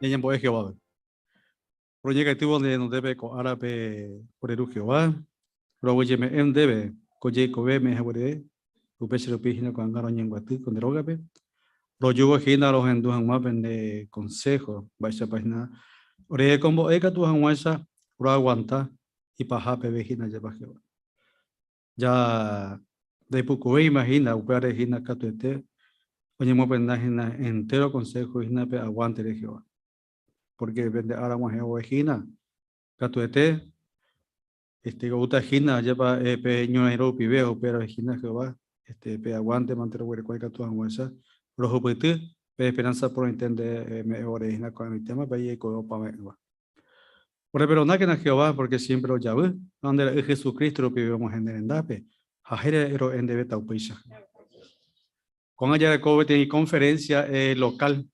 ya puede Jehová. Proyecto tuvo de no debe con árabe por el Jehová. Luego ya me debe coye cobe me habre. Upeche lo pijina con angaro ñenguatí con droga pe. Lo yugo hina los endujan más de consejo. Vaya página. Ore como eka tu hanwasa. Ro aguanta y paja pe vejina ya pa Jehová. Ya de poco imagina upare hina catuete. Oye mo penda hina entero consejo hina pe aguante de Jehová. Porque vende ahora mo Jehová Catuete, uta hina, lleva pe ñoero pibeo, pero hina Jehová, pe aguante, mantero huele cual catu anguesa, rojo pete, pe esperanza por entender me orejina con el tema, pe y codo pa me. Por pero na que na Jehová, porque siempre lo llave, donde es Jesucristo lo pibemos en el endape, ajere ero en debe taupeisa. Con allá de Kobe tiene conferencia local,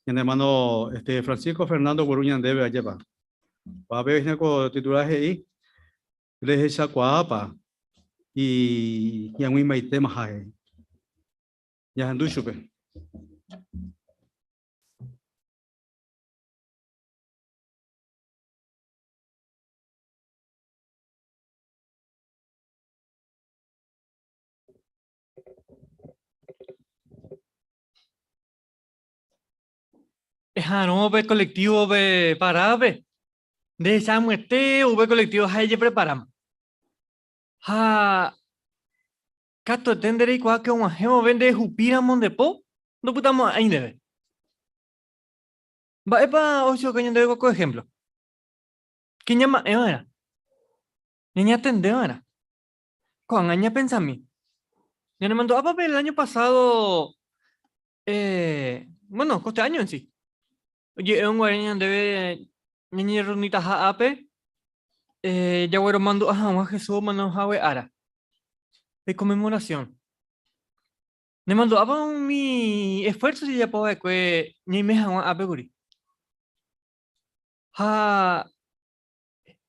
en hermano Francisco Fernando Boruña debe llevar. Va a ver con titulaje ahí. Les esa cuapa y yang mi mai tema hai ya andu chupe No, ve colectivo, ve parabe. De esa muerte, ve colectivo, hay que preparar. Ha, cato tender y cuá que un ajemo vende jupira mondepo, no putamos ahí debe. Va, epa, ocho que yo debo con ejemplo. ¿Quién llama? Era. Niña tendeo era. Con aña pensami. Yo le mandó a papel el año pasado, bueno, coste año en sí. Oye, un guaraña debe, niña runita ha ape, ya güero mando, ajá, un Jesús, mano, jawe ara. De conmemoración. Ne mando apa mi esfuerzo si ya puedo que ni me hago a peguri. Ha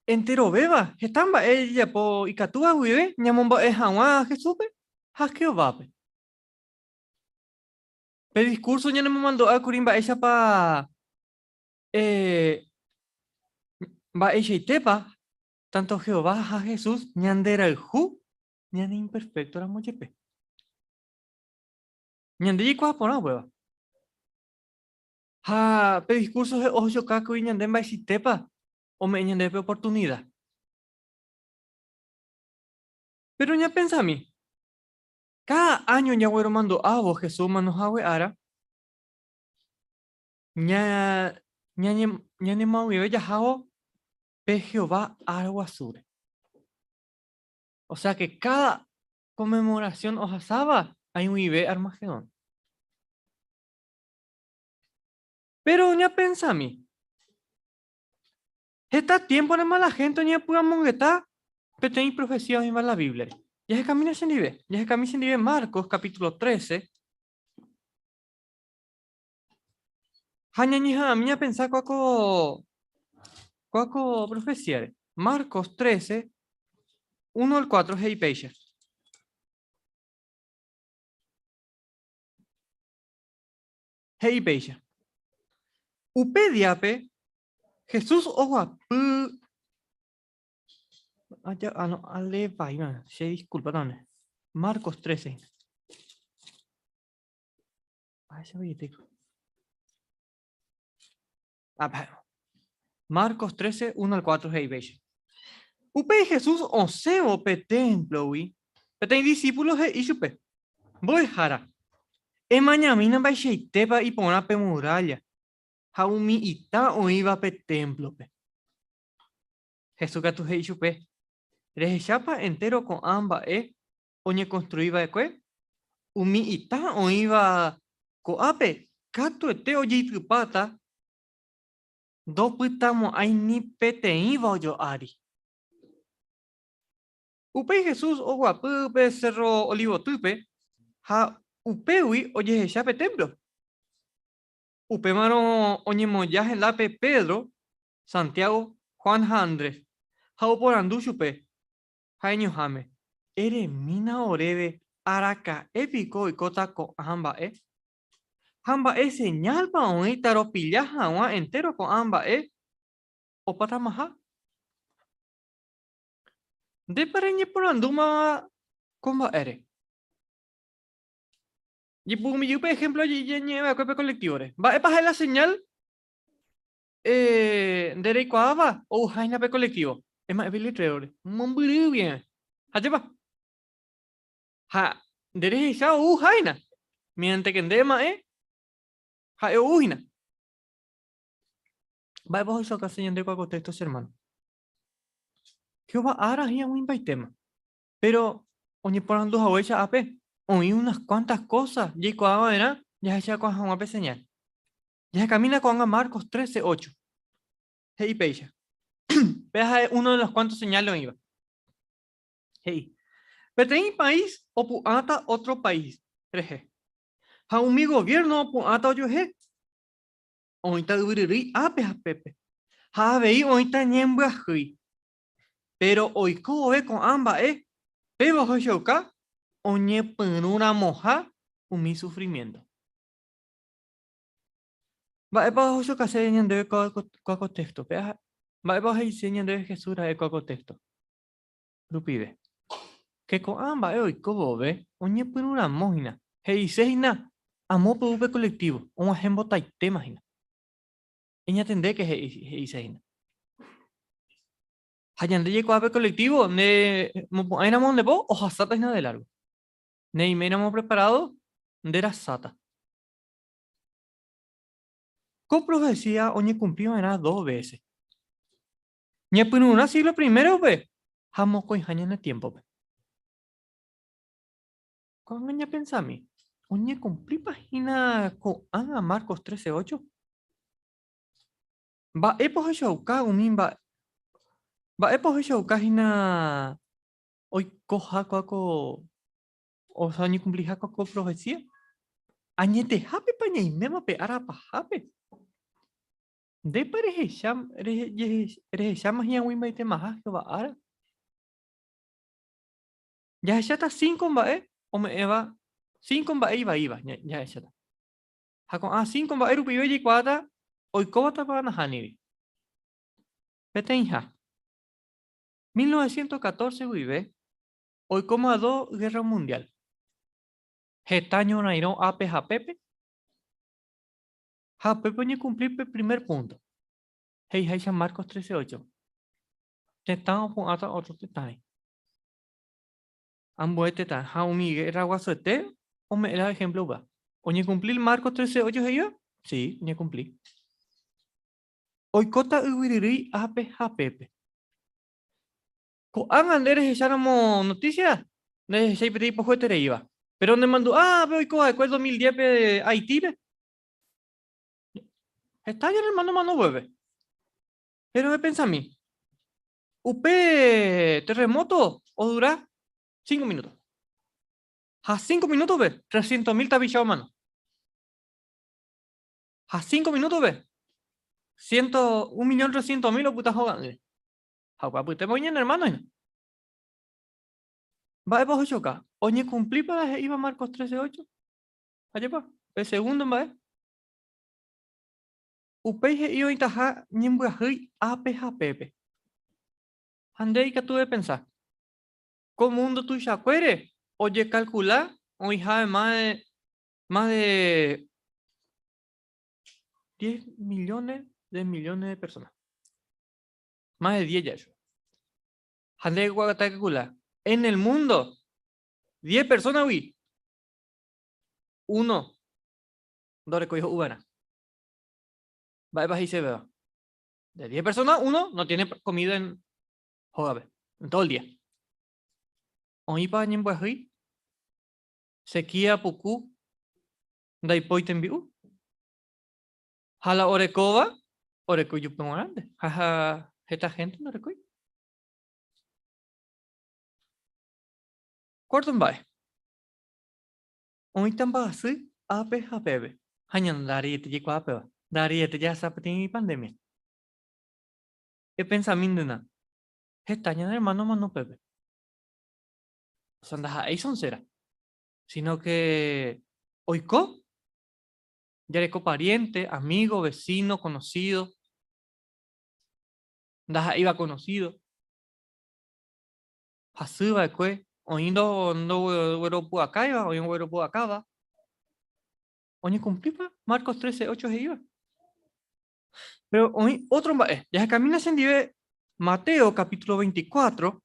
entero beba, estamba ella po ikatua huive, nyamomba es hawa Jesupe, ha que vape. Pero discurso ya no me mandó a curimba ella pa eh va ella y tepa, tanto Jehová a Jesús, ñandera el ju, ñande imperfecto la mochepe. Ñande y cuá por hueva. Ha, pero discurso de ojo caco y ñande va y tepa, o me ñande oportunidad. Pero ya pensa a mí, cada año ya voy mando a vos Jesús manos agua ara, ña ni mau vive ya jao pe Jehová agua sur. O sea que cada conmemoración o hasaba hay un vive Armagedón. Pero ya pensa a mí, está tiempo de mala gente ya pueda mongueta, pero tenéis profecías en la Biblia. Ya se camina sin nivel, ya se camina sin nivel Marcos capítulo 13. Hañañija a mí a pensar cuaco profecía. Marcos 13, 1 al 4, hey page. Hey page. Upe diape, Jesús ojo allá, no, ale vaina, se disculpa, ¿dónde? Marcos 13. Ese billetico. Marcos 13, 1 al 4, hey page. Upe Jesús oseo pe templo, wi. Pe discípulos e isupe. Voy jara. E mañana va a tepa y pona pe muralla. Jaumi ita o iba pe templo pe. Jesús que tu hei chupe. Rejechapa entero con amba oñe construiba de cue. Umi ita o iba co ape. Cato ete oye pata. Do pitamo ay ni pete iba yo ari. Upe Jesús o guapupe cerro olivo tupe. Ha upewi oye jechape templo. Upe maro oñe moyaje lape Pedro, Santiago, Juan Andrés. Hau por anduchupe. Jaño jame. Ere mina orebe araka épico y cota con amba Amba es señal pa hoy taro pillaja wa entero con amba o pata maja. De pareñe por anduma comba ere. Y por mi ejemplo, y lleva a cuerpo colectivo. Va a pasar la señal de recuava o jaina pe colectivo. Es más, es treore. Muy bien. Hace pa. Ha, derecha o jaina. Mientras que en dema ha ujina. Va a bajo eso que señal de cuaco textos, hermano. Jehová ahora ya un tema. Pero, oye, por ando a huecha ape. Oí unas cuantas cosas. Y cuava era, ya se con un ape señal. Ya camina con Marcos 13:8. Hey, pecha. Veja uno de los cuantos señales iba. Hey. Petén país o puata otro país. 3G. Ha un mi gobierno puata oyo he. Oita duriri ape a pepe. Ha vei oita ñembra hui. Pero hoy ve con amba Pero hoyoka. Oñe penura moja. Mi sufrimiento. Va a hoyoka se ñende con contexto. Va a se ñende Jesús de con contexto. Lupide. Que con amba hoy ve. Oñe penura mojina. Hey, seina. Amo PV colectivo. Un ejemplo taite, imagina. Ella tendré que se seina. Hayande llegó a colectivo. Ne era mon de po o hasata es nada de largo. Ne y me preparado. De la sata. Con profecía, oñe cumplió era 2 veces. Ñe pinu una siglo primero, ve. Jamo con en el tiempo, ve. Con ella pensa a mí. Oñe cumplí página con Ana Marcos 13:8. Va epo show ka unimba. Va epo show kahina. Hoy coja coaco. O sea, ni cumplí jaco con profecía. Añete hape paña y mema pe arapa hape. De pareje sham. Eres shamas y agüimba y te majas que va ara. Ya está 5 va o me eva 5 va iba ya está. Hakon 5 va rupi y cuata hoy cobata para haniri. Petenja. 1914 vive hoy como a 2 guerra mundial. Getaño nairo ape japepe. Japepe ni cumplir el primer punto. Hey, hey, San Marcos 13:8. Tetán con otro tetán. Ambos tetán. Jaumi guerra guasuete o me era ejemplo va. Oye cumplir Marcos 13:8 yo? Sí, ni cumplí. Hoy cota uiriri ape japepe. Hagan eres echáramos noticias. Ne sei pedi por juete iba. Pero donde mandó, veo y coja de 2010 de Haití. Está ya el mano vuelve. Pero me pensa a mí. UP terremoto o dura 5 minutos. A 5 minutos ve 300.000 tabichado mano. A 5 minutos ve 1.300.000 o putas jugando. Agua puta mañana hermano. Va a bajo choca. Oye cumplí para iba Marcos 13:8. Allá pa. El segundo va. Upeje iba itaja ñembua hui ape japepe. Andei que tuve pensar. ¿Cómo mundo tu chacuere? Oye calcular. O hija de más de 10 millones de personas. Más de 10 ya eso. Andei guagata calcular. En el mundo. 10 personas, uy. Uno. Dos recogió ubana. Va y se vea. De 10 personas, uno no tiene comida en todo el día. Oí pa ñembua hui. Sequía puku. Daipoiten biu. Jala orekova. Oreco yo pongo grande. Jaja. Esta gente no recoy. Corton bye. Oí tan así. Ape apebe. Hañan dari te llegó ape. Dari te ya sabe pandemia. ¿Qué pensamiento na? Estañan hermano mano pepe. Son ahí son cera. Sino que oiko Ya de pariente, amigo, vecino, conocido. Das iba conocido. Hasuba kwe. Oindo no güero pu acá iba, oindo güero pu acá va. Oye, cumplí pa. Marcos 13:8 se iba. Pero hoy otro ya se camina se dive Mateo capítulo 24.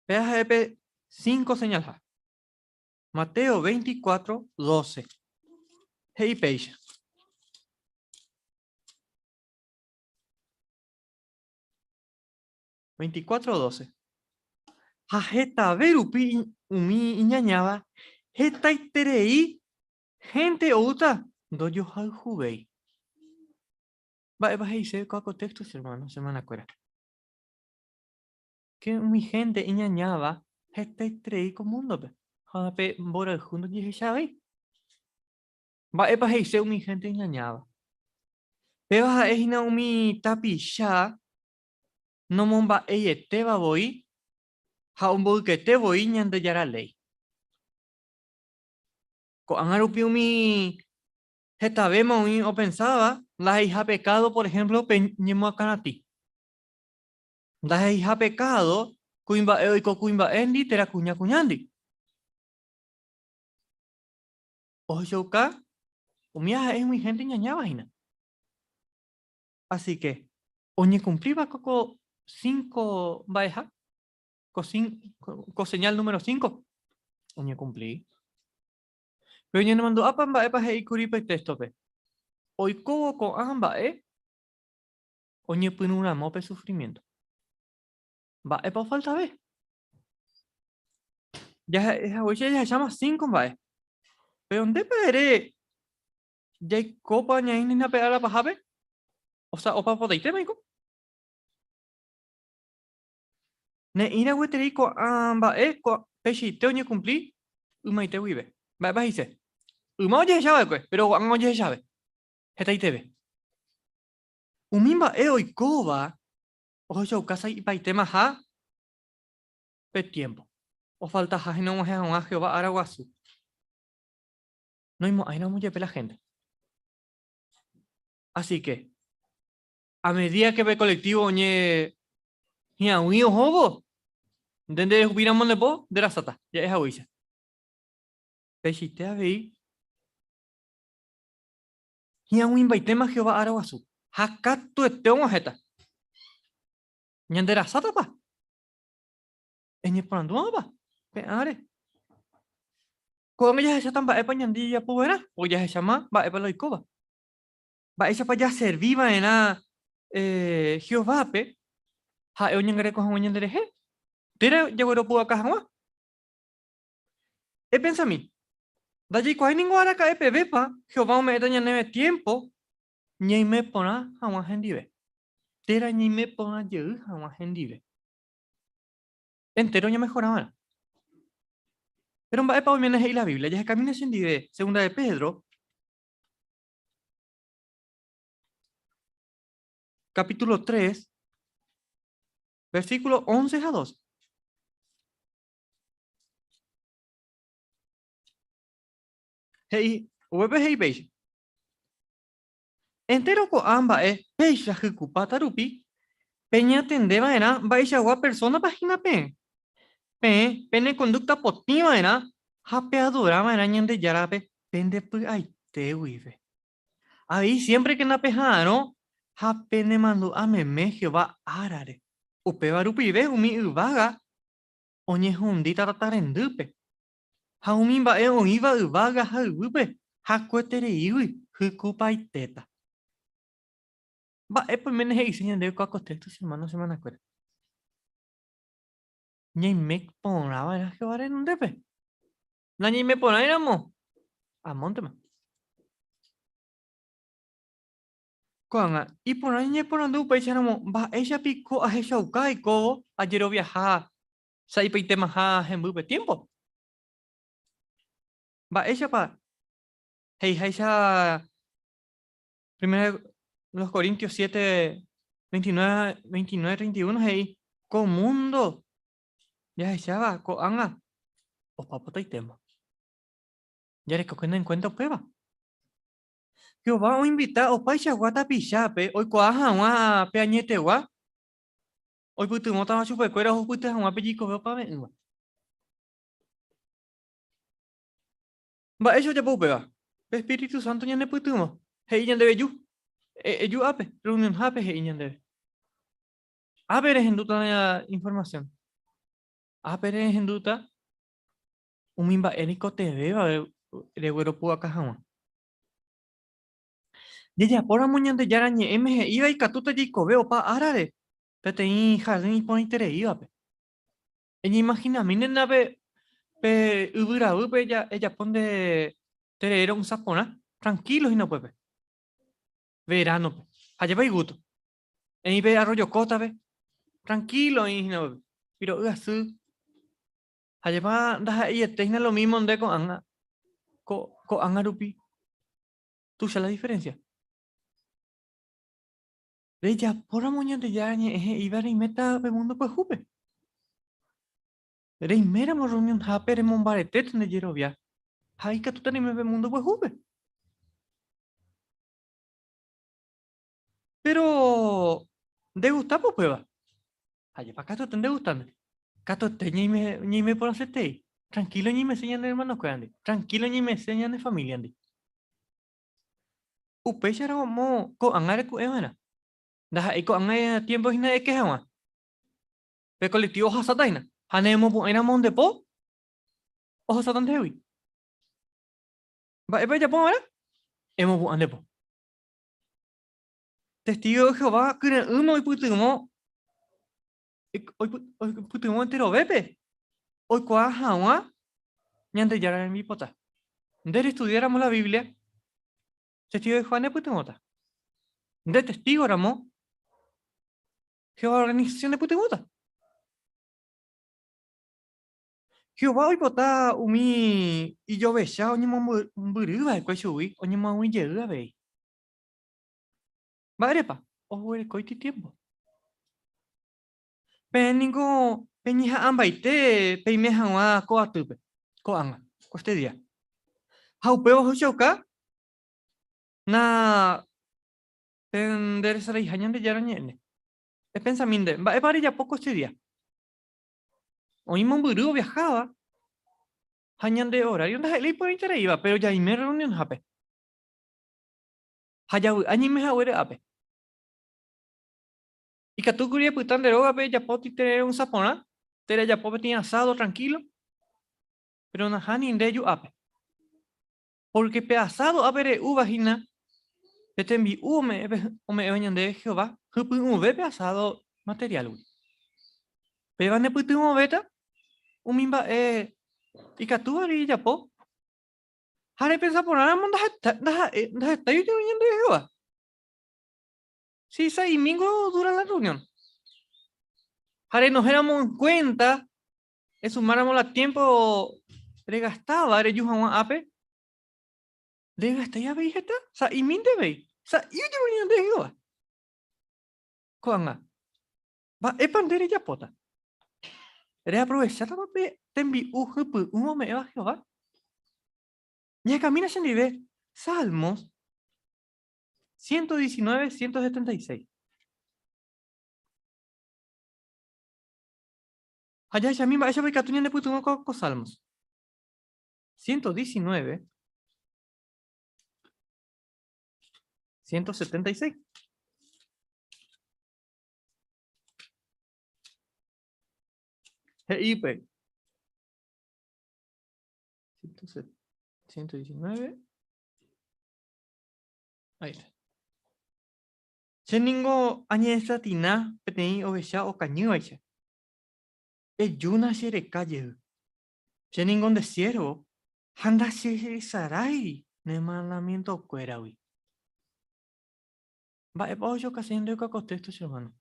Veas 5 señalas. Mateo 24:12. Hey page. 24:12. Hajeta verupi umi iñañaba. Heta iterei gente outa. Doyo hal jubei. Va a dice cuál contexto, hermano, semana cuera. Que mi gente iñañaba. Heta iterei como mundo. Jape bora el junto y sabe. Va a dice mi gente iñañaba. Peba es ina umi tapi ya. No momba te va voy. Ha un bol que te voy ñande yara ley. Ko angarupi umi esta vez o pensaba, la hija pecado, por ejemplo, peñemo a canati. La hija pecado, cuimba eoico cuimba endi, tera cuña cuñandi. O yoka, umia es muy gente ñaña vaina. Así que, oñe cumpliba coco 5 baeja, co señal número 5. Oñe cumplí. Pero oñe no mandó apan baepa hei curipa y texto pe. Oiko con amba oñe pino una mope sufrimiento. Va, epa falta ve. Ya esa oye ya se llama 5 bae. Pero ¿dónde pere? Ya hay copa ni ni na pegada para jabe. O sea, opa podeite me dijo. Ne ira weteri ko amba ko peshi te oñe cumplí. Umaite wibe. Va dice. Uma oye ya ve, pero an oye ya ve. Heta itebe. Umimba oikoba. O yo casa y paite maja. Pe tiempo. O falta jaje no moje a Jehová araguasu. No hay no mucha pela gente. Así que, a medida que ve colectivo oñe. Ya, un hijo jobo. Dende hubiéramos lepo de la sata. Ya es agüilla. Pechite a ver. Ya un invaitema Jehová araguasu. Hakatu eteo mojeta. Ñandera sata pa. Eñe porandua pa. Peare. Cuando ya se tamba epa ñandilla puera. O ya se llama va epa loicoba. Va esa pa ya serviva en a Jehová pe. Ha eoñangare con un ñandere he. Tira ya güero puga caja. E pensa a mí. Daí quase ninguém era cair PV pa. Jehová me da neve tiempo. Nhei me pona a uma rendive. Tera nhei me pona eu a uma rendive. Entero ya mejoraba. Pero va para menos ahí la Biblia. Ya se camina sin dive. Segunda de Pedro. Capítulo 3. Versículo 11 a 12. Hey, webe hey peixe. Entero ko amba peixe hukupata rupi. Peña tendeba era baixa gua persona página pe. Pene conducta potiva era. Japeadura era ñande yarape. Pende pu ay te wive. Ahí siempre que na pejano. Japene mando a meme Jehová arare. Upe barupi ve umi uvaga. Oñe hundi tararendupe. Haumi bae oiva uvaga haupe. Hakuetere iwi. Hukupai teta. Va, pues menos ahí se de cuaco texto semana cuera. Ñe me ponaba era Jehová en un depe. La ñe me ponaba éramos. A montema. Cuanga, y por ahí ñe ponando upa echáramos. Va, ella pico a ella ukai ko. Ayer viajar. Sai peite maja en bupe tiempo. Va, ella pa. Hey, ella. Primero los Corintios 7, 29, 31. Hey, con mundo. Ya ella va, con anga. O papota y tema. Ya recogen en cuenta prueba. Jehová o invita o paisa guata pichape, hoy cuaja una peañete gua, hoy putu mota ma chupe cuera o putu una pellico veo pa me. Va eso ya puedo pega. Espíritu Santo ya ne putu mo. He ya debe yu. Yu ape, reunión ape he ya debe. Ape eres en duda la información. Ape eres en duda. Un mimba erico te veo de güero pua caja. Ya por la mañana ya arañe MG iba y catuta y veo pa arare. Pete y jardín y pon interés iba pe. Ella imagina, miren nave pe ubura ube ella pone era un sapona. Tranquilos y no puede. Verano pe. Allá va y gusto. Y ve arroyo cota ve. Tranquilo y no pe. Pero así. Allá va da ella tenga lo mismo donde con anga. Con angarupi. ¿Tú sabes la diferencia? Ella por la mañana ya arañe iba y meta pe mundo pues jupe. Rei mera mo reunión haper mon baretet ne jerovia. Hai ka tutani me mundo pues hube. Pero de gustar pues prueba. Hay para cato ten de gustando. Cato te ni me por hacerte. Tranquilo ni me enseñan de hermanos que ande. Tranquilo ni me enseñan de familia ande. Upe ya mo ko angare ku emana. Dah iko angare tiempo hina de que hama. Pe colectivo hasataina. Hanemo bu ena mon de po. O hasatan dewi. Va epa ya po ara. Emo bu ande po. Testigo de Jehová, que uno y putumo, hoy putumo entero bepe, hoy cuaja una, ñante ya en mi pota. De estudiáramos la Biblia, testigo de Jehová ne putumota. De testigo éramos, Jehová organización de putumota. Jehová hoy pota umi y yo besha oñe mo mburiba de cueshui, oñe mo un llega ve. Varepa, ojo el coiti tiempo. Peningo, penija ambaite, peimeja wa ko atupe, ko anga, ko este día. Haupeo hochoka, na tender esa hija de yarañene. Es pensamiento, va a parir ya poco este día. Hoy Monburú viajaba, hañan de horario, no le por interés iba, pero ya y me reunión hape. Haya añi me haure ape. Y que tú querías putar de roga, ya poti tener un sapona, tere ya pope tiene asado tranquilo, pero na hani de yo ape. Porque pe asado apere uvagina, petembi me vayan de Jehová, hupu pe asado material. Pe van de putumo beta, mimba y que tú harías po. Hare pensar por nada, está yo reunión de Jehová. Sí, ese domingo dura la reunión. Hare nos éramos en cuenta, sumáramos el tiempo regastaba, hare yo a ape, regasta ya veis esta, sa y minte veis, sa yo reunión de Jehová. Coanga, va, pandere ya pota. Re aprovechar la pape, te envi un momento a Jehová. Ya camina sin nivel, Salmos 119, 176. Allá ya misma, ella ve que tú ni le puto con Salmos. 119, 176. IP. 119. Ahí está. Cheningo añesa tina petei ovecha o caño aicha. Yuna shere calle. Cheningo de ciervo. Handa shere sarai. Ne mandamiento cuerawi. Va epa ocho casiendo y cacotesto hermano.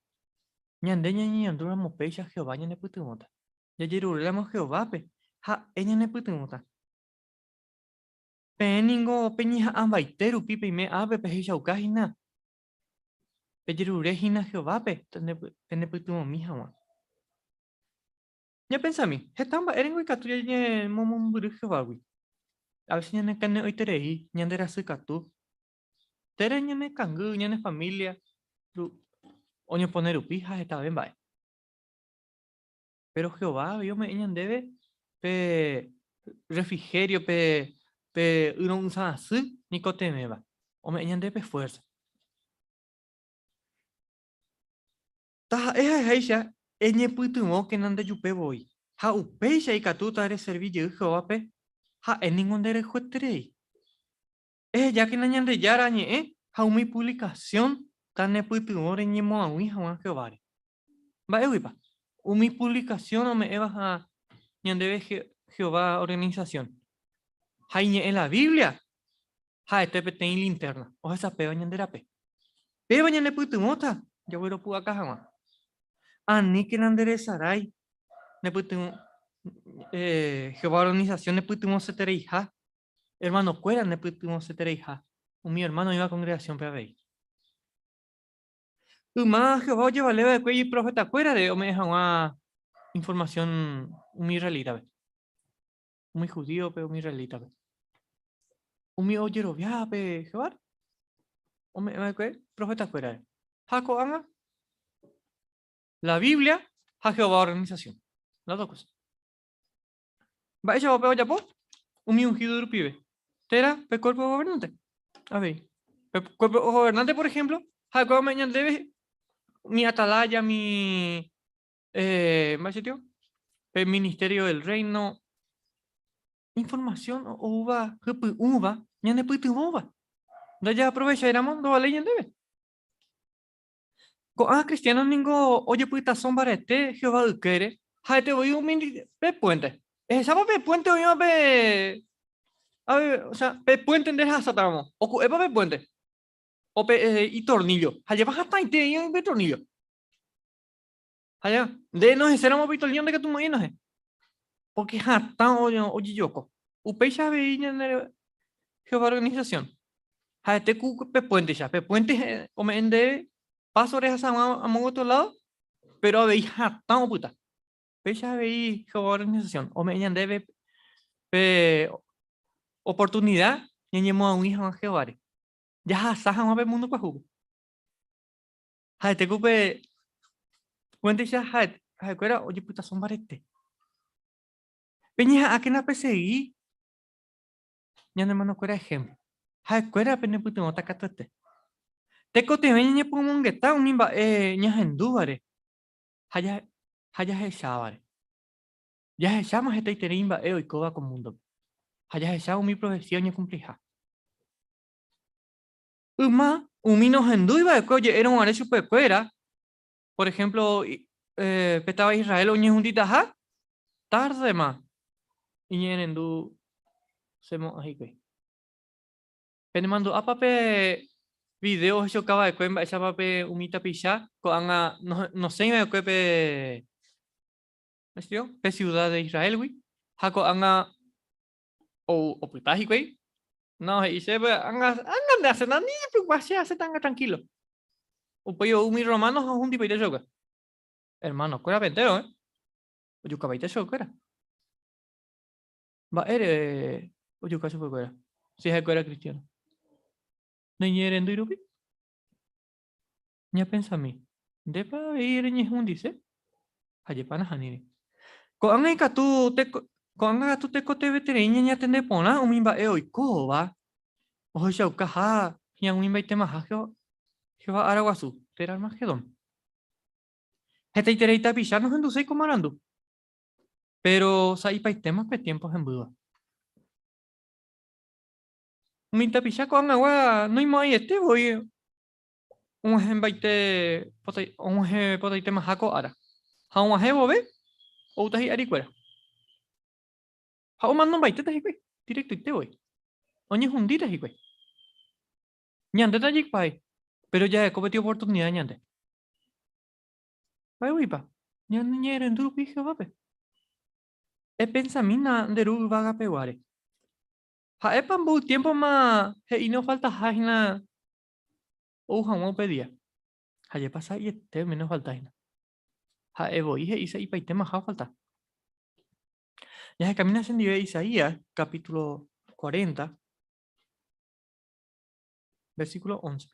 Ñandeña ni andura mopecha Jehová ñane putumota. Ya yeruremos Jehová pe. Ha ella ne putumota. Peningo peñija ambaiteru pipe me ave pejecha ukajina. Peyerure hina Jehová pe. Tene putumo mija wa. Ya pensami, hetamba erengo y catuya ye momum buru Jehová wi. A veces ñane kane oiterei, ñande rasykatu. Tere ñane kangy, ñane familia. Oñepone rupi hahetave mba'e. Pero Jehová vio me ñandeve pe refrigerio pe uno así ni cotemeba. O me ñandeve fuerza. Ta heisha eñe putumo que nande yupe voy. Ha upeisha y catuta de servicio Jehová pe. Ha en ningún dere jueterei. Ya que nañande yara ñe ha umi publicación tan putumo de ñemo a un Juan Jehová. Va ewipa. Umi publicación o me eva a ñandeve Jehová organización. Ha en la Biblia. Ha este pe ten linterna. O esa peba ñandera pe. Peba ñande putumota. Yo voy a puga caja más. Ani que nandere sarai. Ne putum Jehová organización ne putumos setereija. Hermano cuera ne putumos setereija. Mi hermano iba a congregación para ver. Más Jehová lleva leve de cuello y profeta cuera de o me deja una información muy israelita. Muy judío, pero muy israelita. Un mi oye robia pe Jehová. O me profeta cuera de. Jaco anga. La Biblia, a Jehová organización. Las dos cosas. Va ella va ya po. Un mi ungido del pibe. Tera, pe cuerpo gobernante. A ver. Pe cuerpo gobernante, por ejemplo, Jacob me debe mi atalaya, mi ¿más sitio? El ministerio del reino. Información uva, uva, ñande puti uva. Da ya aprovecha era mundo vale debe. Cristiano ningo oye puta sombra este Jehová quiere. Ha te voy un mini pe puente. Esa pe puente hoy pe a ver, o sea, pe puente de esa tamo. O epa pe puente. O pe y tornillo. Allá vas hasta y te y pe tornillo. Allá, de nos éramos pitolión de que tú me no es. Porque hasta oye yoko. Upecha veía en Jehová organización. Ha este cu pe puente ya, pe puente o me ende paso de esa a otro lado, pero veía hasta o puta. Pecha veía Jehová organización. O me ende pe oportunidad y ñemo a un hijo a Jehová. Ya saja más pe mundo pa jugo. Ha este cu pe puente ya ha cuera oye puta son barete. Peña a que na PCI ñande mano cuera ejemplo. Ha cuera pene puto nota catate. Te cote veña pumongueta un mimba ña hendúbare. Haya he shabare. Ya he shama he teiterimba y coba con mundo. Haya he shama mi profesión y cumplija. Uma umino hendúiba de coye era un arecho pecuera. Por ejemplo, petaba Israel o ñehundita ha tarde más. Y ñenendu semo ahí. Pene mando apape video yo acaba de cuemba esa pape umita pisha coanga no sé me cuepe ¿no? Pe ciudad de Israel güey jaco anga o putaji güey no y se anga de hacer nada ni preocupación hace tan tranquilo un pollo umi romano es un tipo de yoga hermano cuera pentero o yo cabaite yo cuera va o yo caso cuera si es cuera cristiano no ñeren do irupi ña pensa mi depa ir ñe un dice aye pana hanini ko anga ka tu te kote vetereña ña tende pona umi ba e oiko va o xa ka ha ña umi ba tema ha Jehová Araguazú tera Armagedón heta itereita pisha no hendu sei comarandu pero sa ipa temas pe tiempos en buda umi ta pisha ko anga wa no imo ai este voy un hembaite un he potay tema hako ara ha un he bobe o tahi ari cuera ha un mando baite tahi kwe directo ite voy oñe hundita hi kwe ñande ta yik pai pero ya he cometido oportunidad ñande pai wipa ñande ñere ndu pi Jehová pe e pensamina de ru vaga peguare ha e pambu tiempo ma he y no falta hajna o jamón pedía ha ye pasa y este menos falta hajna ha e voy he isa y paitema ha falta ya se camina en Isaías capítulo 40, versículo 11.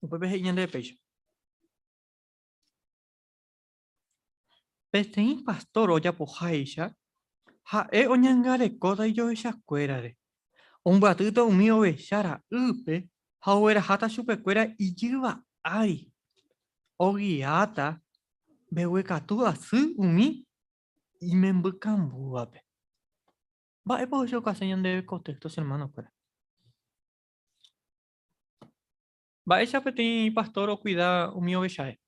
Después ves ñande peixe. Pestein pastor oya pojaisha, ha oñangare kota y yo esa cuerare. Un batito mío bechara upe, ha huera hata chupe cuera y lleva ay. Ogiata, behuecatu así umi y me embucambuape. Va, pues yo casi de contextos hermanos, pues. Va, esa peti pastor o cuida umi ovechae.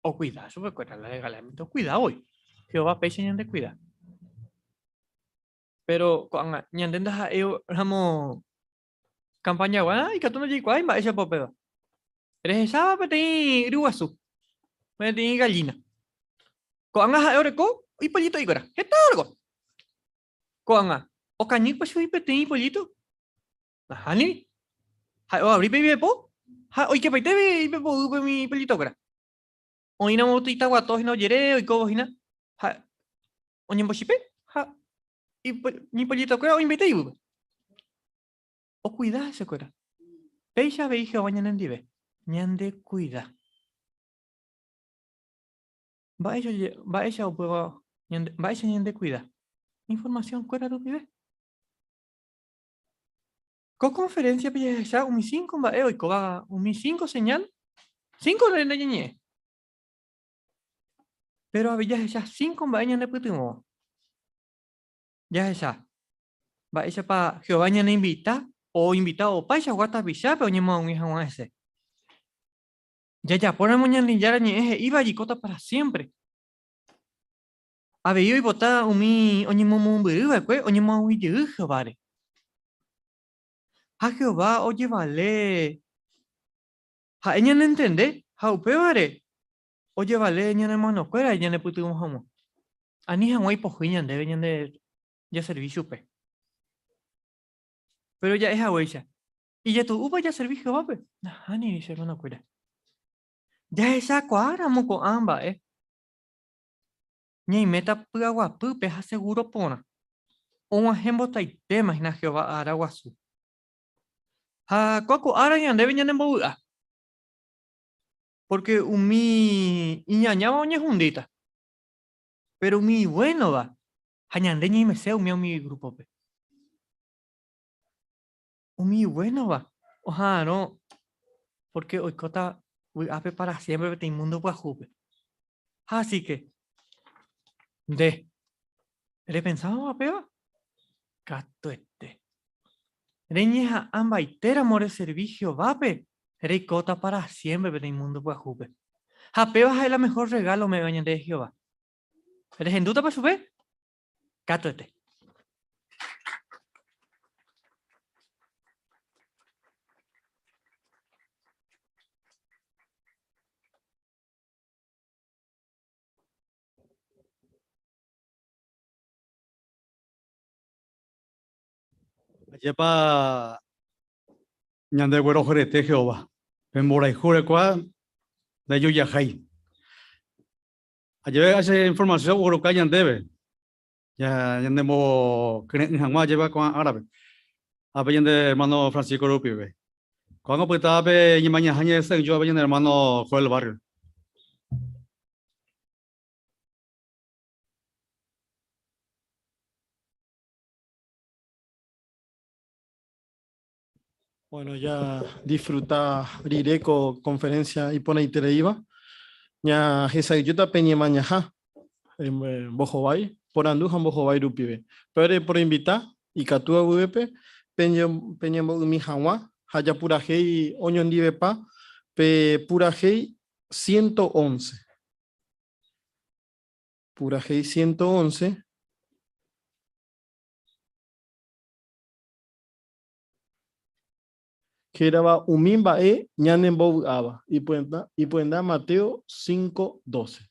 O cuida, eso fue cuenta la regalamiento. Cuida hoy. Jehová peche ñande cuida. Pero cuando ñande da ramo campaña guana y que tú no llegas ahí, va esa popeda. Eres esa peti ruasu. Peti gallina. Cuando hagas oreco y pollito y cora. ¿Qué tal algo? Cuando o cañí pues y peti pollito. Ajá, ni. O abrí bebé po. Ha, oye, que peite bebé po mi pollito cora. Oina motita guatos y no yere y cobos y na. Ha, oñe mbochipe. Ha, y mi pollito cora o invité y o cuida ese cora. Peisa veija o ñan dive. Ñande cuida. Va ella o puedo. Va ella ñande cuida. Información cora tu vive. Co conferencia pilla ya un mi 5 va y coba un mi 5 señal. 5 de ñeñe. Pero había ya 5 va ñande putimo. Ya esa. Va ella pa Jehová ñande invita o invitado pa ella guata bisha pero ñema un hija ese. Ya, por el mañana ya ni iba a Yicota para siempre. Había y botar un mi, oñe momo un beruba, que oñe momo y yuja, vale. A Jehová, oye, vale. Ha, ella no entiende, ha, upe, vale. Oye, vale, ella no mano, fuera, ella no puto un homo. Ani han guay pojiñan, deben de ya servicio, pe. Pero ya es a huella. Y ya tu upa ya servicio, va, pe. Nah, ni dice, mano, fuera. Ya esa cuadra, moco amba, Ni meta pagua pupe seguro pona. Un ejemplo taite imagina Jehová araguasu. Ha coco ara ya debe ya nemboa. Porque umi iñaña oña hundita. Pero mi bueno va. Hañande ni me sé mi grupo pe. Umi bueno va. Oja no. Porque hoy cota ape para siempre te inmundo guajupe. Así que de. ¿Le pensamos a peba? Cato este. Reñeja amba itera more servicio vape. Ricota para siempre pero inmundo guajupe. Japebas es el mejor regalo me bañan de Jehová. ¿Eres en duda para subir? Cato este. Ayepa ñande güero jorete Jehová. Pembora y jure kwa de yo ya hay. Ayer hace información güero cañan debe. Ya ñande mo creen jamás lleva con árabe. Ape ñande hermano Francisco Rupibe. Cuando pues estaba pe y mañana ese yo ape ñande hermano Joel Barrio. Bueno, ya disfruta Rireco conferencia y pone iba. Ya esa yuta peña mañana en Bojobay, por andujan Bojobay rupibe. Pero por invitar y catua VP, peña mi jawa, haya pura hei oñon divepa, pe pura hei 111. Pura hei 111. Que era umimba ñanen bob aba y pueden dar Mateo 5:12.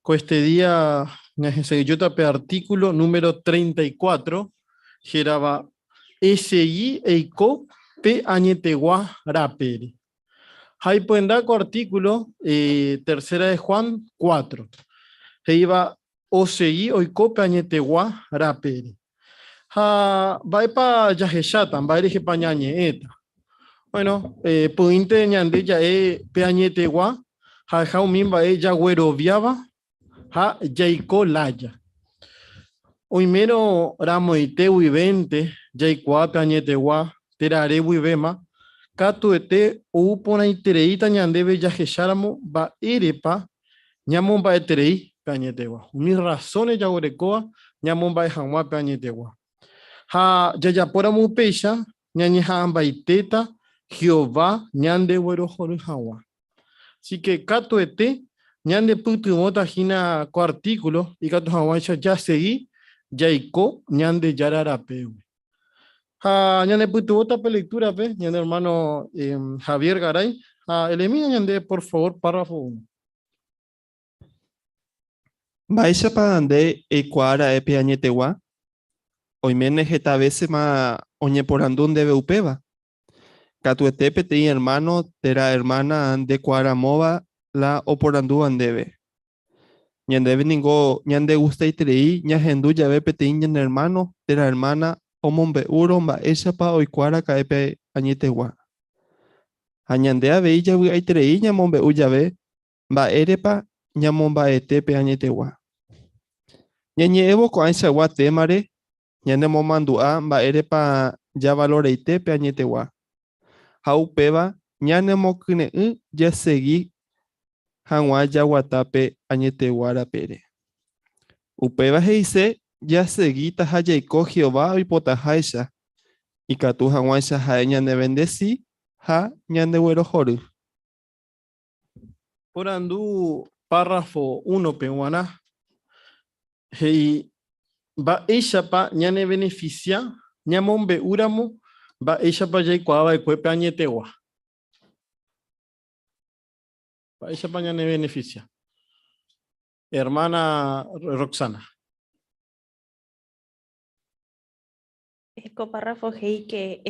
Este día, yo tapé artículo número 34, geraba SI Eiko P Añetegua Raperi. Hay pueden dar artículo, tercera de Juan 4. Iba OCI Oiko P Añetegua Raperi. Va para Yajeshatan, va a ir pañañe eta. Bueno, puinte ñande ya P Añetegua, Jaumim va ya güero viaba. Ha Jaiko Laya. Oimero ramo ite uivente, Jaikoa peañetegua, terare uivema, Katu ete upona itereita ñandebe yajecharamo ba erepa, ñamomba eterei peañetegua. Mis razones ya orecoa, ñamomba ejanwa peañetegua. Ha yayapora mupeisha, ñañeja amba iteta, Jehová ñande huero jorujawa. Así que Katu ete, ñande putu mota jina co artículo y gato hawaisha ya seguí yaiko ñande yararape. Ñande putu mota pe lectura pe ñande hermano Javier Garay. Elimina ñande por favor párrafo 1. Baixa para ande e cuara e peañetegua. Oimene jeta veces ma oñe por andún debe upeva. Catuetepe te hermano tera hermana ande cuara mova la oporandu andebe. Ñandebe ningo ñande gusta itrei ñahendu llave pete ñan hermano tera hermana omombe uro mba esa pa oikuara kaepe añetegua. Añandea veilla vi itrei ñamombe llave mba erepa ñamomba etepe añetegua. Ñañeevo ko aisa guatemare ñande momandua mba erepa ya valore itepe añetegua. Haupeva ñane mokine ya seguí Hanwa Yaguatape Añeteguara Pere. Upeva heise ya seguita hayaiko Jehová y potajaisa. Y katu hanwaisa haeña ne bendeci ha ñande güero joru. Por andu párrafo 1 pehuana. Hei va ella pa ñane beneficia, ñamombe uramo, va ella pa yaikuaba y cuepe añetegua. Ella paña ne beneficia. Hermana Roxana. Eco párrafo hei que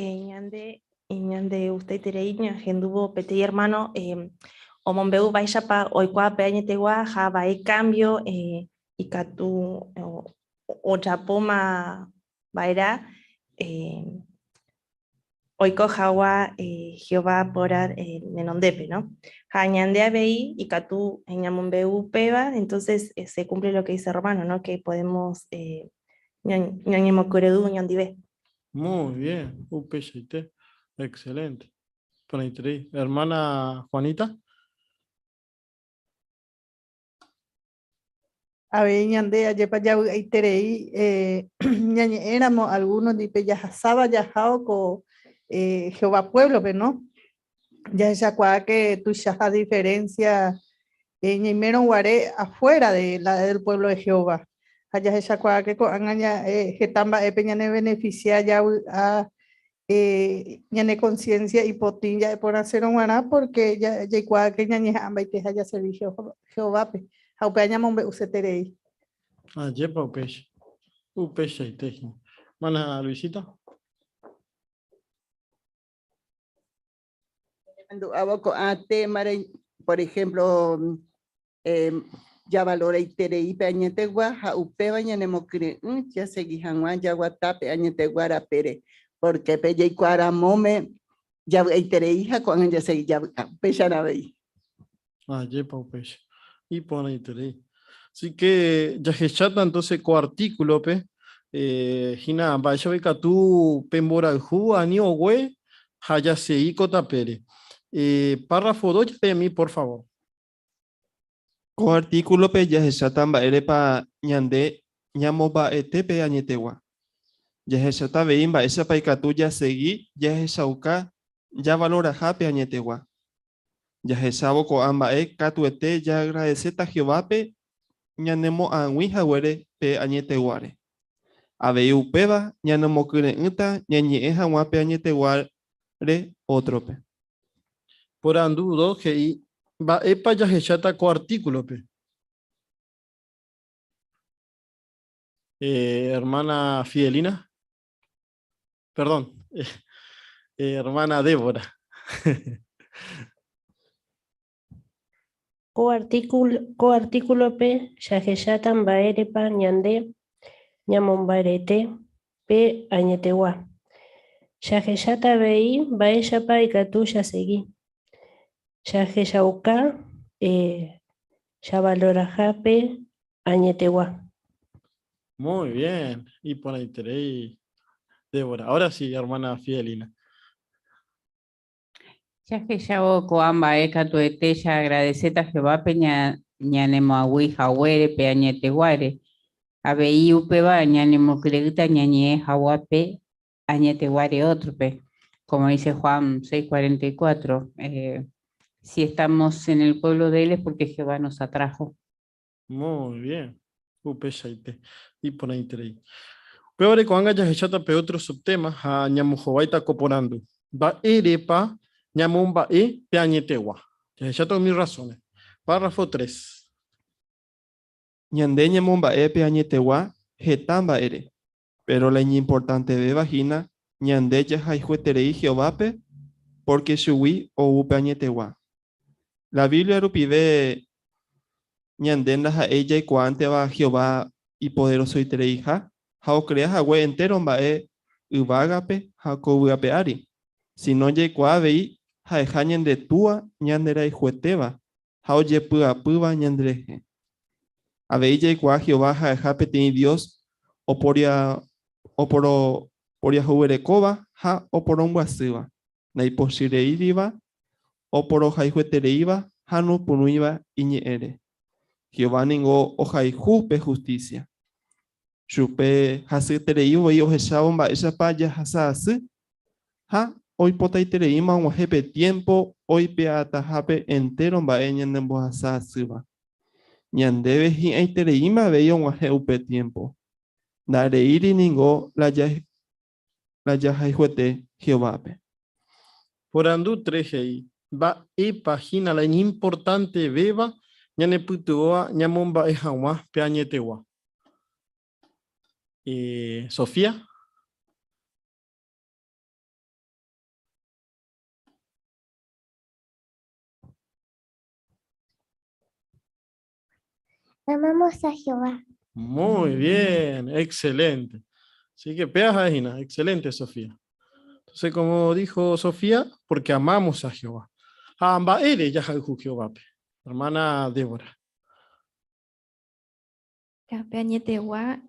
ñande usted tereiña genduvo pete hermano o mombeu vaya pa oikua peañetegua ja va cambio y catu o chapoma vaera oiko jawa Jehová porar nenondepe, ¿no? Jañandea veí y catu ñamombeu peba, entonces se cumple lo que dice Romano, ¿no? Que podemos ñañemocuredu ñandive. Muy bien. Upeshite. Excelente. Hermana Juanita. A ver, ñande, ayer para allá iterei, éramos algunos de Peyajazaba, Yajao, con Jehová Pueblo, pero no. Ya esa cual que tu shaja diferencia en Ñimero Guaré afuera de la del pueblo de Jehová. Allá esa cual que con aña getamba peñane beneficia ya a ñane conciencia y potín ya por hacer un guaná porque ya cual que ñane amba y te haya servicio Jehová pe. Haupeña mombe useterei. Yepa upesh. Upesh teji. Mana Luisita. Cuando hago ate mare, por ejemplo, ya valora iterei pe añetegua, ja upeba ñanemokre, ya segui hanwa ya guatape añeteguara pere, porque pe ya ikuara mome, ya iterei ja con ya segui ya pechara vei. Yepa upesh. Y pone interés. Así que ya gechata entonces coartículo pe hina vaya beca tu pembora ju ani ogue haya sei cotapere. Párrafo 2 de mí por favor. Ko artículo pe ya hechata mba erepa ñande ñamoba etepe añetegua. Ya hechata veí mba esa pa ikatu ya seguí ya hechauka ya valora jape añetegua. Ya jesabo ko amba katuete ya agradeceta Jehová pe ñanemo angui jaguere pe añeteguare. Avei upeva ñanemo kyre'ỹta ñañe'ẽ hag̃ua pe añeteguare otro pe. Por andu 2 que va epa ya gechata coartículo pe. Hermana Fidelina. Perdón, hermana Débora. Coartículo P, Yajeyatan Baerepa, Ñande, Ñamombarete, P, Añetewa. Yajeyata Bei, Baeshapa y Catuya Seguí. Yajeyauca, Yavalorajape, Añetewa. Muy bien. Y por ahí tenéis, Débora. Ahora sí, hermana Fidelina. Ya que ya o coamba eka tuete ya agradeceta Jehová peña ñanemoagui jawere pe añeteguare. Abei upeba ñanemocreguita ñañe jawape añeteguare otro pe. Como dice Juan 6:44. Si estamos en el pueblo de él es porque Jehová nos atrajo. Muy bien. Upeshaite. Y por ahí tenéis. Peor con anga ya hechata pe otro subtema a ñamujobaita coporando. Va erepa ñamumba pe añetewa. Ya hechata mis razones. Párrafo 3. Ñande ñamombae pe añetewa, hetamba ere. Pero la importante de vagina, ñande yajaijueterei Jehovápe, porque shui o upe añetewa. La Biblia rupive ñandenda ha ella y cuante va Jehová y poderoso y tereija, hao creas agüe entero mbae ubagape hakobuape ari. Si no ye cuavei, haejañen de tua ñandera y jueteva, hao ye puga ñandreje. Aveilla y cua Jehová haejape teni Dios, o poria juberekova, ha o porombuasiva, naiposhireiriva, o poro haijuetereiva, hanu punuiva iñeere. Jehová ningo ojaijupe justicia. Chupe hasitereivo y ojechavo esa paya hasasi. Ha hoy potaitereima un jepe tiempo, hoy peatajape entero mbaeña nembo hasasiva. Ñandebe hi aitereima veio un jeupe tiempo. Nareiri ningo la yajaijuete Jehovápe. Por andu 3 va página la importante beba ñane putua ñamomba ejawa pe añetewa. Sofía. Amamos a Jehová. Muy bien, excelente. Así que peajajina, excelente Sofía. Entonces, como dijo Sofía, porque amamos a Jehová. Amba ere yajaiju Jehová. Hermana Débora. Capeañetewa,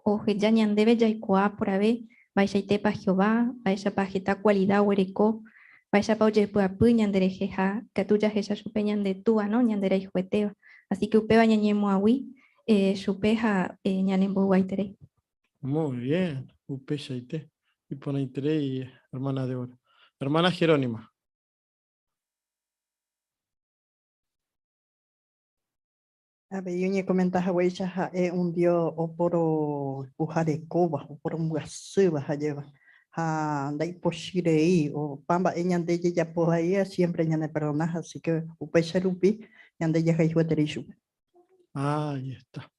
oje ya ñandebe yaikua por ave, vaya pa Jehová, vaya pa jeta cualidad huereco, vaya pa oye puapu ñanderejeja, catuya jeja chupe ñande tua, ¿no? Ñandere hijueteo. Así que upe bañañemo awi, chupeja ñanembo guaitere. Muy bien, upe shaite. Y por ahí tenéis, hermana Débora. Hermana Jerónima. A ver, yo ni comentaja huecha un dio o poro puja de coba o por un guasuba lleva. Dai poshirei o pamba eñande ya por ahí siempre ñane perdonas, así que upecha lupi ñande ya hay jueterishu. Ahí está.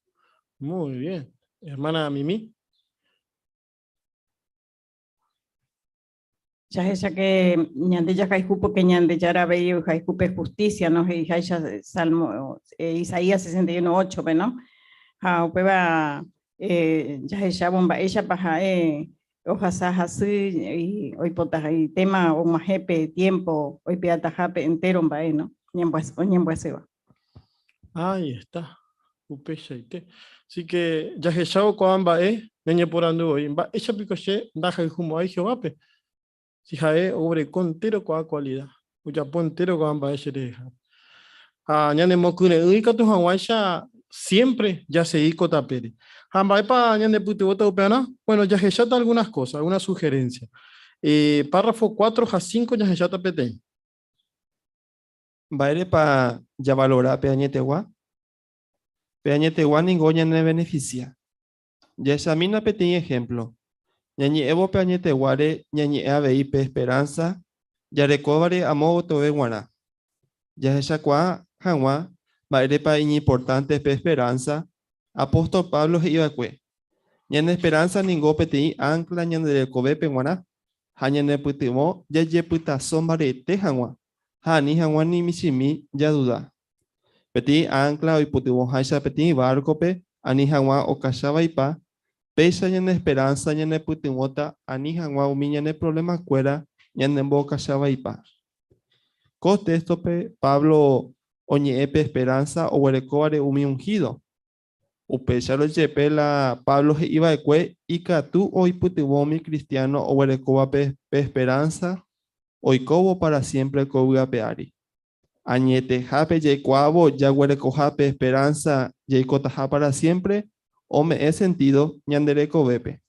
Muy bien. Hermana Mimi. Ya esa que ñande ya jaijupo que ñande ya era bello jaijupe justicia, ¿no? Y ya Salmo, Isaías 61:8, ¿no? Upeba ya esa bomba, ella paja, hojas así, y hoy potas y tema o majepe tiempo, hoy peata jape entero, ¿no? Ñembuaseba. Ahí está. Upeshaite. Así que ya jesao coamba ñañe por andu hoy. Ella picoche da jaijumo ahí Jehová. Si jae obre contero con cualidad. Uya pontero con ambas echereja. Ñane mokune uika tu hanwaisha siempre ya se iko tapere. Hamba pa ñane putibota upeana. Bueno, ya jechata algunas cosas, algunas sugerencias. Párrafo 4-5 ya jechata pete. Baire pa ya valora peañetewa. Peañetewa ningo ñane beneficia. Ya examina pequeño ejemplo. Ñañi evo peañeteguare ñañi avei pe esperanza. Ya recobare amo tobe guara. Ya esa cua hanwa baire pa importante pe esperanza. Apóstol Pablo ibacue. Ñane esperanza ningo peti ancla ñane de kobe penguana. Hañane putimo ya ye puta sombarete hangwa. Hani hangwa ni misimi ya duda. Peti ancla hoy putimo haisha peti barco pe ani hangwa okashaba ipa. Pesa ñane esperanza ñane putimota ani hangwa umi ñane problema cuera ñane boca shaba ipa. Coste esto pe Pablo oñepe esperanza o huerecóare umi ungido. Upesha lo yepe la Pablo iba de cue y tú hoy putibomi cristiano o huerecoba pe esperanza hoy cobo para siempre coba peari. Añete jape ye cuavo ya huereco jape esperanza ye cotaja para siempre o me he sentido ñandereco bepe.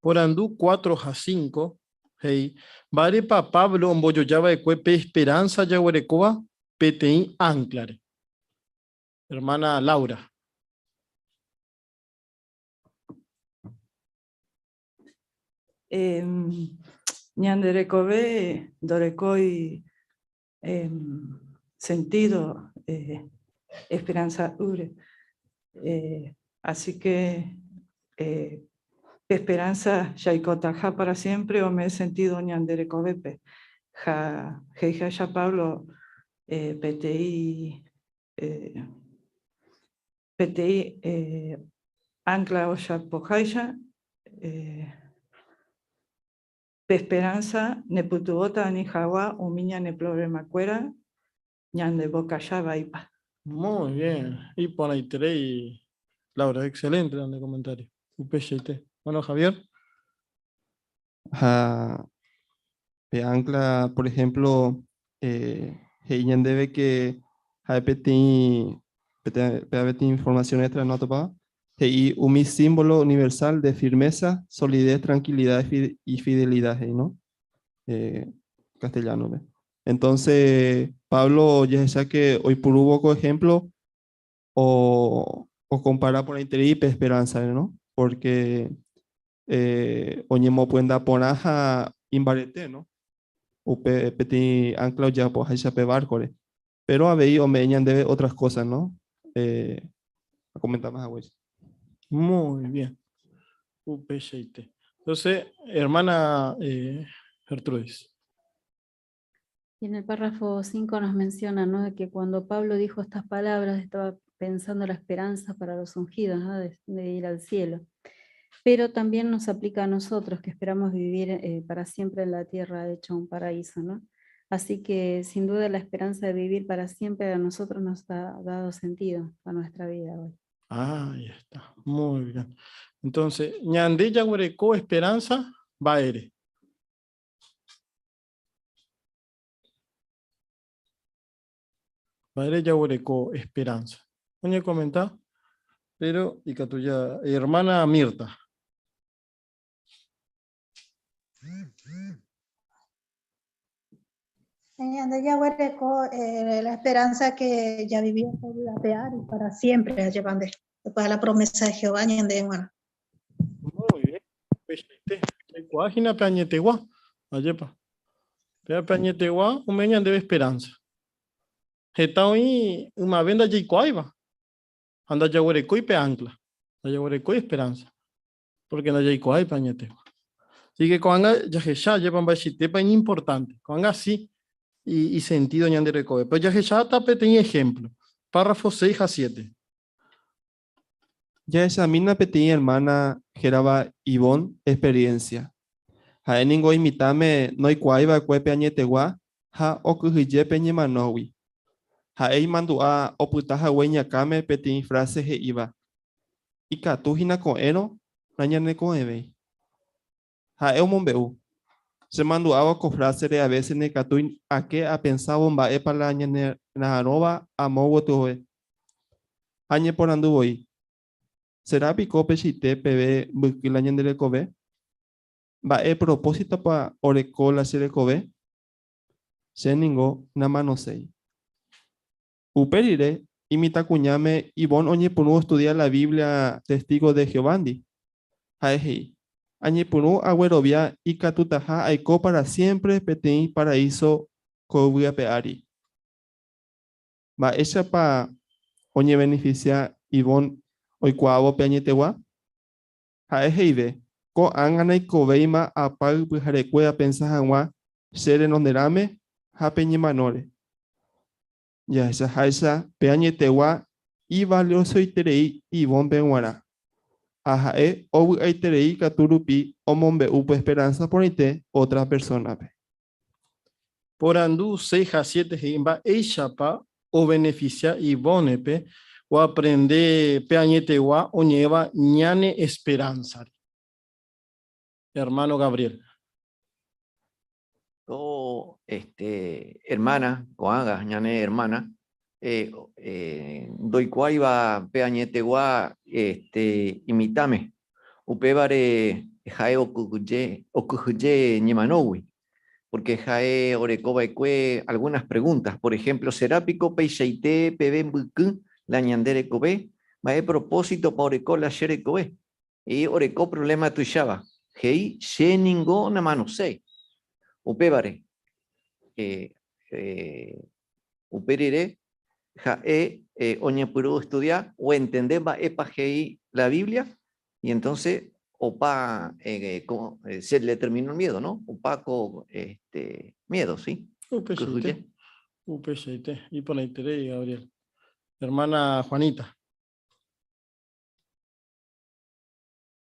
Por andú 4 a 5, hey, vale pa Pablo un bollo llava de cuepe esperanza ya huerecoba, peteín anclare. Hermana Laura. Ñanderekobe dorekoi sentido esperanza ure. Así que esperanza shaikotaja para siempre o me he sentido ñanderekobepe. Ja heija ya Pablo PTI ancla o ya pojaja esperanza ne putuota ni jawa o miña ne problema cuera ñande boca ya vaipa. Muy bien. Y por ahí y Laura, excelente dando comentario. UPCT. Bueno, Javier. Pe ancla, por ejemplo, Heian debe que hay información extra no topa. Hei un símbolo universal de firmeza, solidez, tranquilidad y fidelidad, ¿no? Castellano. ¿Ve? Entonces, Pablo ya sea que hoy por hubo ejemplo o compara por interés y esperanza, ¿no? Porque oñemo puenda ponaja imbarete, ¿no? O peti ancla ya pues ahí se pebar core. Pero a ver, o me debe otras cosas, ¿no? A comentar más a güey. Muy bien. UPCT. Entonces, hermana Gertrudis. Y en el párrafo 5 nos menciona, ¿no?, de que cuando Pablo dijo estas palabras estaba pensando la esperanza para los ungidos, ¿no?, de ir al cielo. Pero también nos aplica a nosotros que esperamos vivir para siempre en la tierra, hecho un paraíso, ¿no? Así que sin duda la esperanza de vivir para siempre a nosotros nos ha dado sentido a nuestra vida hoy. Ahí está. Muy bien. Entonces, ñande yaguareco esperanza baere. Baere yaguareco esperanza. Oye, comenta, pero y que tuya hermana Mirta. Ñande yaguareco la esperanza que ya vivía por vida pear y para siempre llevando después de la promesa de Jehová ñande bueno. Muy bien. Página peñetegua. Ayepa. Peñetegua, un meñan debe esperanza. Está hoy una venda de Icoaiba. Anda yaguareco y peancla. La yaguareco y esperanza. Porque no hay Icoai peñetegua. Así que cuando ya llevan bachitepa es importante. Cuando así y sentido ñande recobe. Pero ya tape tenía ejemplo. Párrafo 6 a 7. Ya esa mina pequeña hermana geraba Ivonne experiencia. Ha ningo imitame no ikuaiba cuepe añetegua ha okuhije peñe manowi. Ha ei mandua oputaja hueña kame peti frase he iba. Ika tujina coero nañane coebe. Ha eu mombeu. Se mandua con frase de a veces ne catuin a que a pensaba bomba e para ñane na arroba a mogo tuve. Añe por anduvoy. ¿Será pico pechite pb bukila ñandere kobe? Va e propósito pa orecola sere kobe? Se ningo na mano sei. Uperire imita cuñame y bon oñe punu estudiar la Biblia testigo de Jehovandi. Haeji. Añe punu agüerovia y catutaja aiko para siempre petein paraíso kobuya peari. Va esa pa oñe beneficia y bon oikuavo peañetewa. Ha'e heive, ko'ág̃a ikovéima apa pyharekue apensa hag̃ua che renonderãme ha peñemanóre. Jahecha pe añetegua ivaliosoiterei ivonpe g̃uarã. Ha ha'e ovy'aiterei katu rupi omombe'úpe esperanza porãite otra personape. Porandu 6 a 7 heimba eishapa o beneficia ivonepe o aprende peañetegua o lleva ñane esperanza. Hermano Gabriel. Hermana, coaga, ñane hermana, doy cuaiba peañetegua, imitame, upebare jae okuye ñemanowi, porque jae orekobaikue algunas preguntas, por ejemplo, serápico peixeite pebe mbuku la ñandere kobe, va propósito para oreco la shere kobe, y oreco problema tuishaba, hei she ningo na mano sei. Upebare, uperire, jae, oñe puro estudiar o entender va epagei la Biblia y entonces opa, se le terminó el miedo, ¿no? Opaco, miedo, ¿sí? Upeshite, y por interés, Gabriel. Hermana Juanita.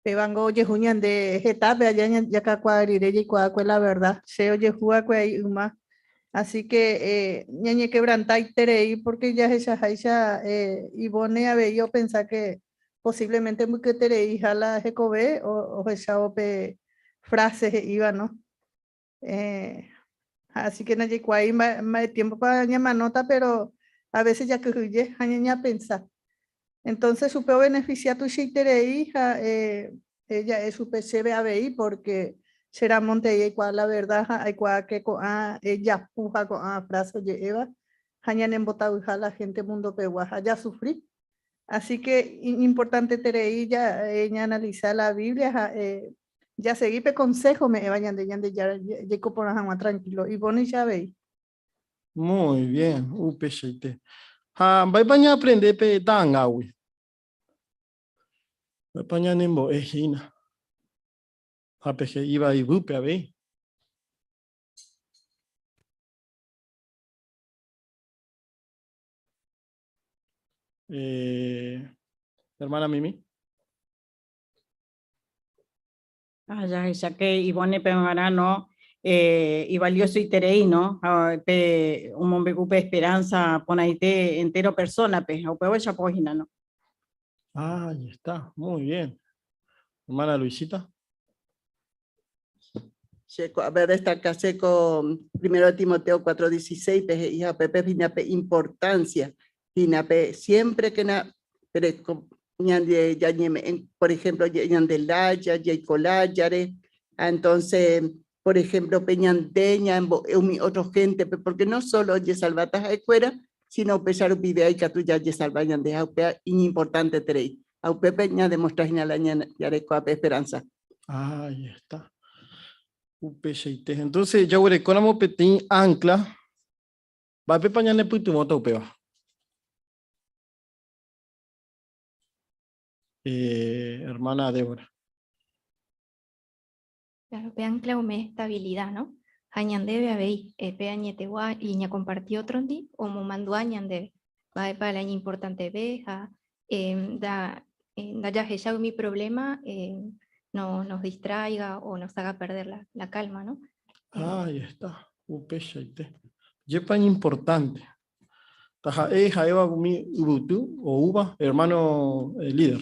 Pebango yehuñan de Getafe, allá ya cacuariré y la verdad, se oye juega uma. Así que ñañe quebranta y terei porque ya esa y bone a yo pensar que posiblemente muy que terei jala jecobe o esa ope frases iba, ¿no? Así que naye cuai más tiempo para llamar nota, pero a veces ya que huye, ña pensar. Entonces, supe beneficiar tu terei ella es su PCB ABI porque será monte y cual la verdad hay cual que ella puja con frase de Eva hayan embotado la gente mundo peguaja ya sufrí. Así que importante terei ya ella analizar la Biblia ya seguí pe consejo me vayan de ya por más tranquilo y bueno ya veis. Muy bien, upeshite. Vai aprender pe tangawi. Paña nembo ejina. Apeje iba y bupe a ver. Hermana Mimi. Ya que Ivone Pemarano y valioso y terei, ¿no? Un hombre cupe esperanza ponaite entero persona, pe, o peor esa página, ¿no? Ahí está, muy bien. Hermana Luisita. A ver, destacarse con 1 Timoteo 4:16, hija Pepe, vinape importancia, vinape siempre que na, por ejemplo, yandelaya, yaicolayare, entonces, por ejemplo, peñandeña, otra gente, porque no solo ye salvatas de fuera, sino pesar vive ahí que tú ya ye salvayan de aupea, importante terei. Aupe peña demostrar la yareco esperanza. Ahí está. Entonces, ya voy con petín ancla. Va a pepañane putumoto peba. Hermana Débora. Claro, pean claume estabilidad, ¿no? Hañan debe haber pean yetegua y ña compartió otro día o mo mandó añan debe. Va para la importante veja da ya que ya mi problema no nos distraiga o nos haga perder la calma, ¿no? Ahí está. Yepan importante. Taja Eva Gumi Ubutu o Uba, hermano líder.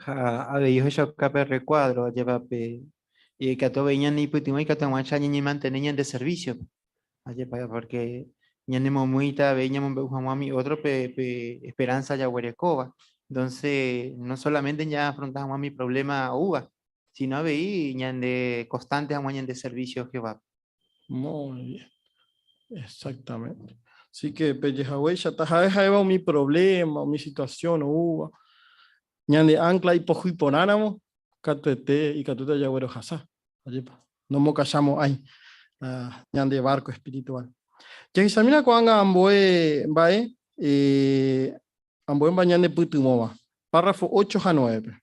A ver, yo ya capé recuadro, lleva y que todo venían y putimos y que tenemos años ni mantenían de servicio. Allí para porque ya no muita veníamos a mi otro esperanza ya huerecoba. Entonces, no solamente ya afrontamos mi problema uva, sino veí ya de constantes años de servicio que va. Muy bien. Exactamente. Así que Pellejahuey ya está mi problema, mi situación uva. Ñande ancla y pojo y ponáramos, catuete y catuete ya güero jasa. No mo callamos ahí. Ñande barco espiritual. Ya examina cuando amboe bae, amboe bañande putumova. Párrafo 8 a 9.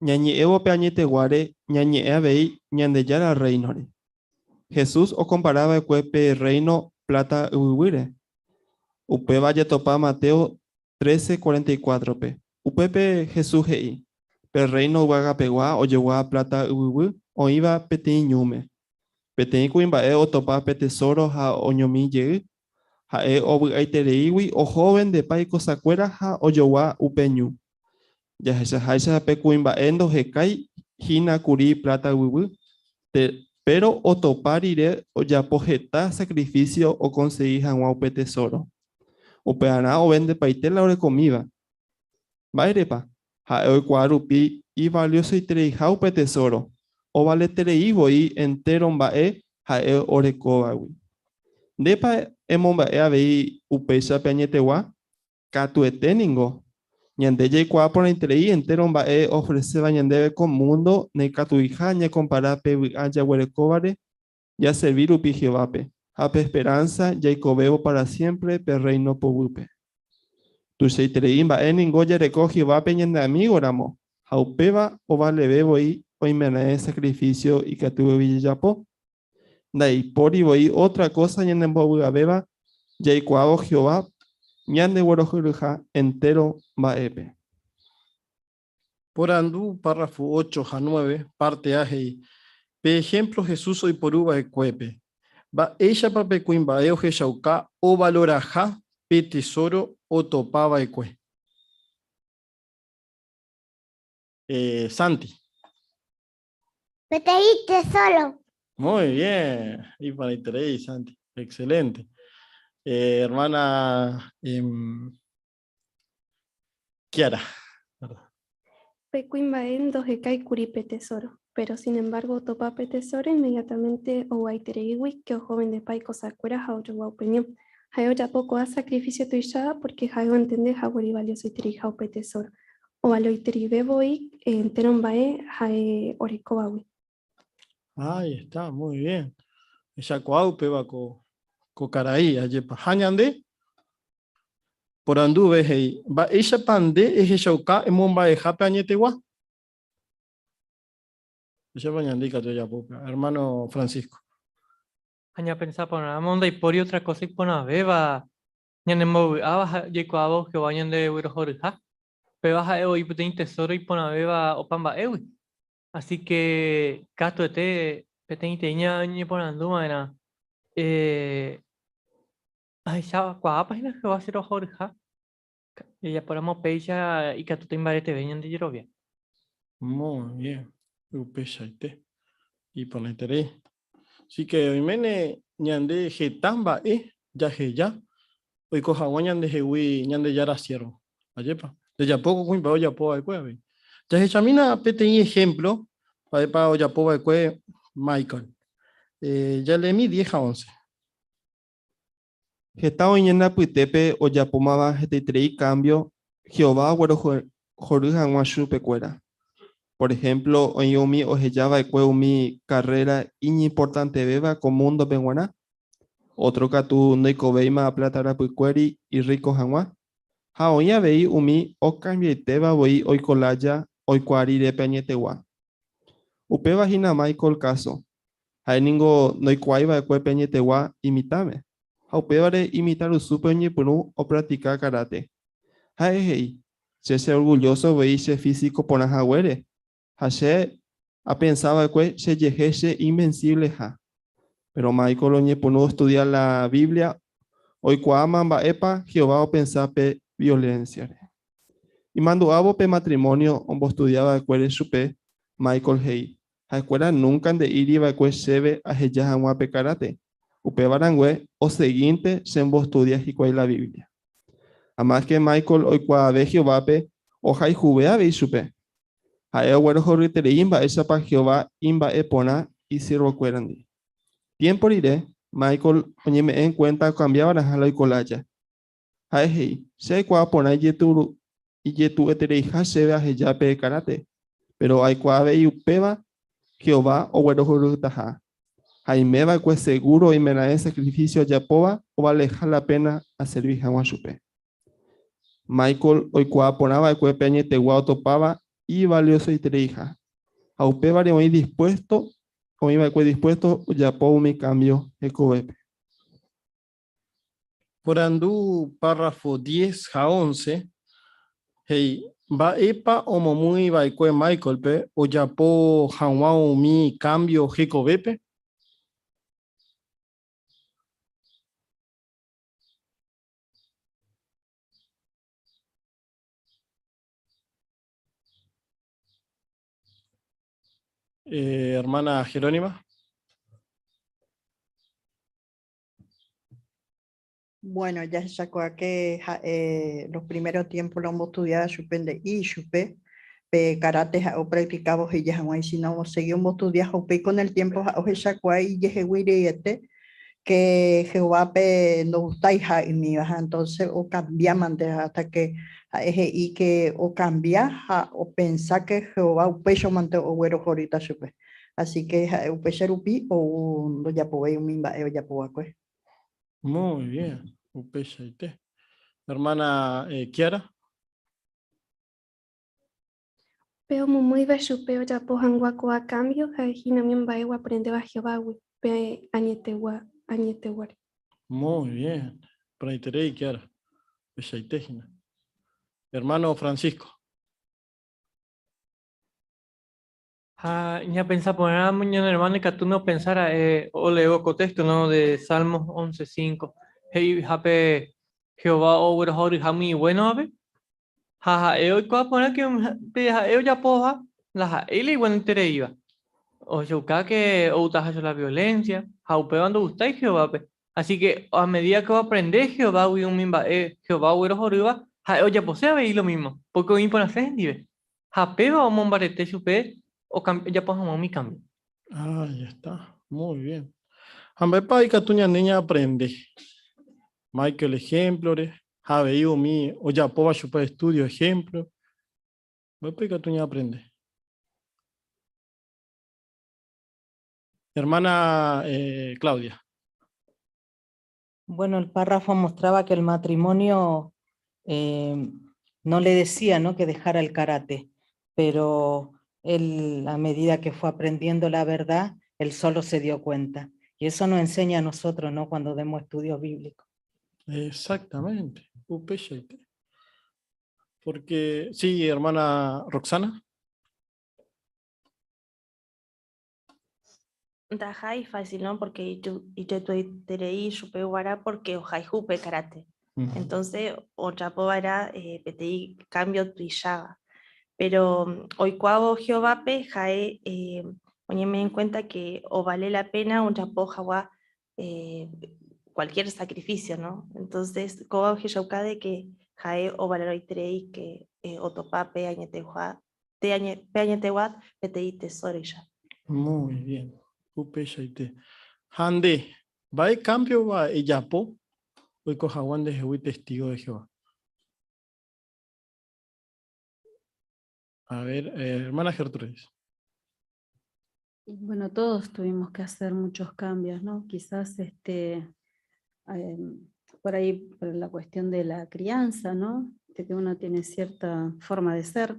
Ñañe'ẽvo pe añeteguáre ñañe'ẽ avei ñandejara reinore. Jesús o comparaba'ekue pe reino plata yvýre. Upéva jatopa Mateo 13:44-pe. Upépe Jesús he'i. Pe reino yvagapegua ojegua plata yvyvy oĩva peteĩ ñúme. Peteĩ kuimba'e otopa pe tesoro ha oñomi jey. Ha'e ovy'aitereígui ohovendepa ikosakuéra ha ojogua upe ñu. Jahechaháicha pe kuimba'e ndohekai hína plata yvyvy. Pero otopa rire ojapo heta sacrificio o conseguí hag̃ua upe tesoro. Upe'arã ovendepaite la orekomíva. Mba'érepa, ha'e oikuaa rupi ivaliosoitereiha upe tesoro. Ovaletereívoi entero mba'e ha'e orekóvagui. Ndépa emomba'e avei upéicha pe añetegua, katueténingo. Ñande jaikuaa porãiterei entero mba'e ofrecéva ñandéve ko mundo nekatuiha ñecompara pe vy'a jaguerekóvare ya servir rupi Jehovápe. Ha pe esperanza jaikovévo para siempre pe reino povýpe. Tuichaiterei mba'e ningo jareko Jehovápe ñande amigóramo, ha upéva ovalevevoi oimeraẽ sacrificio ikatúgui jajapo. Ndaipórivoi otra cosa ñanembovy'avéva jaikuaavo Jehová ñande guerohyryha entero mba'épe. Porandu, párrafo 8 a 9, parte A hei. Pe ejemplo, Jesús oiporuva'ekuépe. Mba'éichapa pe kuimba'e ohechauka ovaloraha pe tesoro otopava'ekue. Santi. Peteĩ tesoro. Muy bien. Y para interés, Santi. Excelente. Hermana Kiara. Pecuimbae ndohekai kuripe tesoro, pero sin embargo topape tesoro inmediatamente owaitereigui que o joven de pai cosacuera haoyogua upeño. Hayo ya poco a sacrificio tuishada porque hayo entende hawari valioso iteri haupe tesoro. O valoiteribeboi enterombae hae orekobawi. Ahí está, muy bien. Ella coaupe va co caraí, ayepa. Hañande. Por andu vejei. Va ella pande es ella emomba jape añetegua. Ella pañandica tu ya poca. Hermano Francisco. Aña pensar por una monda y por otra cosa y por una beba. Ñanemo aba jaikuavo que vayan de Urohorja. Pero baja evo y putin tesoro y por una beba o pamba ewi. Así que cato este peteña ni por anduma era. Ay, ya página que va a ser Jorge. Y ya podemos pecha y que tú te embarete venían de Yerovia. Muy bien. Upechaite. Y por la interés. Así que hoy mene ñande getamba ya ya. Hoy coja ñande jehui ñande yara cierro. Ayepa. De ya poco cuimpa ya po al cueve. Ya se chamina peteñi ejemplo. Para ya po al cueve Michael. Ya le mi 10 a 11. Heta oñena pytépe ojapómava hetaiterei cambio Jehová guerohory hag̃ua chupekuéra. Por ejemplo, oĩumi ohejava'ekue umi carrera iñiportantevéva ko mundo peguara. Otro katu ndoikovéima plata rapykuéri y rico hag̃ua. Ha oĩ avei umi okambiaitéva voi oikolája oikuaarírepe añetegua. Upévahína Michael caso. Ha'éniko ndoikuaiva'ekue pe añetegua imitãme. Ha upévare imitar usúpe oñepyrũ o practicar karate. Ha'e he'i, che orgulloso voi che físico porãhaguére. Ha che apensava'ekue chejehe che invencible ha. Pero Michael oñepyrũ estudiar la Biblia oikuaáma mba'épa Jehová opensápe violencia. Imandu'ávo pe matrimonio ombostudiava'ekuére chupe Michael he'i. Ha'ekuéra nunca nde'íriva'ekue chéve aheja hag̃ua pe karate. Upevarangue o seguinte se embostudia hikuái la Biblia. Además que Michael oikuaave Jehovápe ohayhuvéave chupe. Ha'e oguerohoryterei mba'éichapa Jehová imba'e porã y siervokuérandi. Tiempo rire, Michael oñeme'ẽ en cuenta cambiávarãha la oikolája. Ha'e he'i, che aikuaa porã ijetu'etereiha chéve aheja pe karate. Pero aikuaave upéva Jehová oguerohorytaha. Jaimeva'ekue seguro oimeraẽ sacrificio ajapóva o valeha la pena a servir hag̃ua chupe. Michael oikua ponaba de peña te guau topaba y valioso y hija. A usted vale hoy dispuesto, o iba dispuesto, ya pongo mi cambio ecobepe. Por andú párrafo 10 a 11. Hey, va epa o momui va ikue Michael pe o ya po hanwao mi cambio ecobepe. Hermana Jerónima. Bueno, ya se sacó a que los primeros tiempos lo hemos estudiado suspende y supe pe karate o practicamos y ya no si no seguimos estudiando pe con el tiempo o se sacó ahí y que Jehová pe nos gusta hija y mi baja entonces o cambiamos hasta que y que o cambia o pensar que Jehová o pecho mante o güero ahorita supe así que o pecho rupi o no ya puedo un mimba ya puedo pues. Muy bien. Hermana Kiara. Pero muy bechupeo ya pohan guaco a cambio, jajina miemba ewa aprende a Jehová, pe añetewa. Muy bien. Praiterei Kiara. Peshaitejina. Hermano Francisco. Ya pensaba poner a mañana hermano y que tú no pensara o leo contexto no de Salmos 11:5. Hey, jape Jehová over hori hami bueno ave. Jaja, hoy va a poner que yo ya poja la él igual entere iba. O sea, que o utaja la violencia, jaupevando usted Jehová pe. Así que a medida que va a aprender Jehová uy un mimba Jehová over hori va, ja ya posee ve lo mismo, porque hoy impone hacer nivel. Jape va a mombarete supe o ya pasamos mi cambio. Ah, ya está. Muy bien. Ambepa y Catuña niña aprende. Michael ejemplo, Javeiu mi, o ya poba chupa estudio ejemplo. Ambepa y Catuña aprende. Hermana Claudia. Bueno, el párrafo mostraba que el matrimonio no le decía, ¿no?, que dejara el karate, pero él, a medida que fue aprendiendo la verdad, él solo se dio cuenta. Y eso nos enseña a nosotros, ¿no?, cuando demos estudios bíblicos. Exactamente. Porque, sí, hermana Roxana. Dajai fácil, ¿no? Porque yo terei supe vara porque ojai jupe karate. Entonces, o chapo vara petei cambio tuillaga. Pero hoy cuavo Jehová pe jae oñeme en cuenta que o vale la pena un chapo jawa cualquier sacrificio, ¿no? Entonces, como Jehová de que jae o vale hoy terei que o topa pe añetehua pe añetehua petei tesoro ya. Muy bien. Hande, ¿va el cambio va el yapo? Hoy cojawan de Jehová testigo de Jehová. A ver, hermana Gertrudis. Bueno, todos tuvimos que hacer muchos cambios, ¿no? Quizás por ahí por la cuestión de la crianza, ¿no? De que uno tiene cierta forma de ser.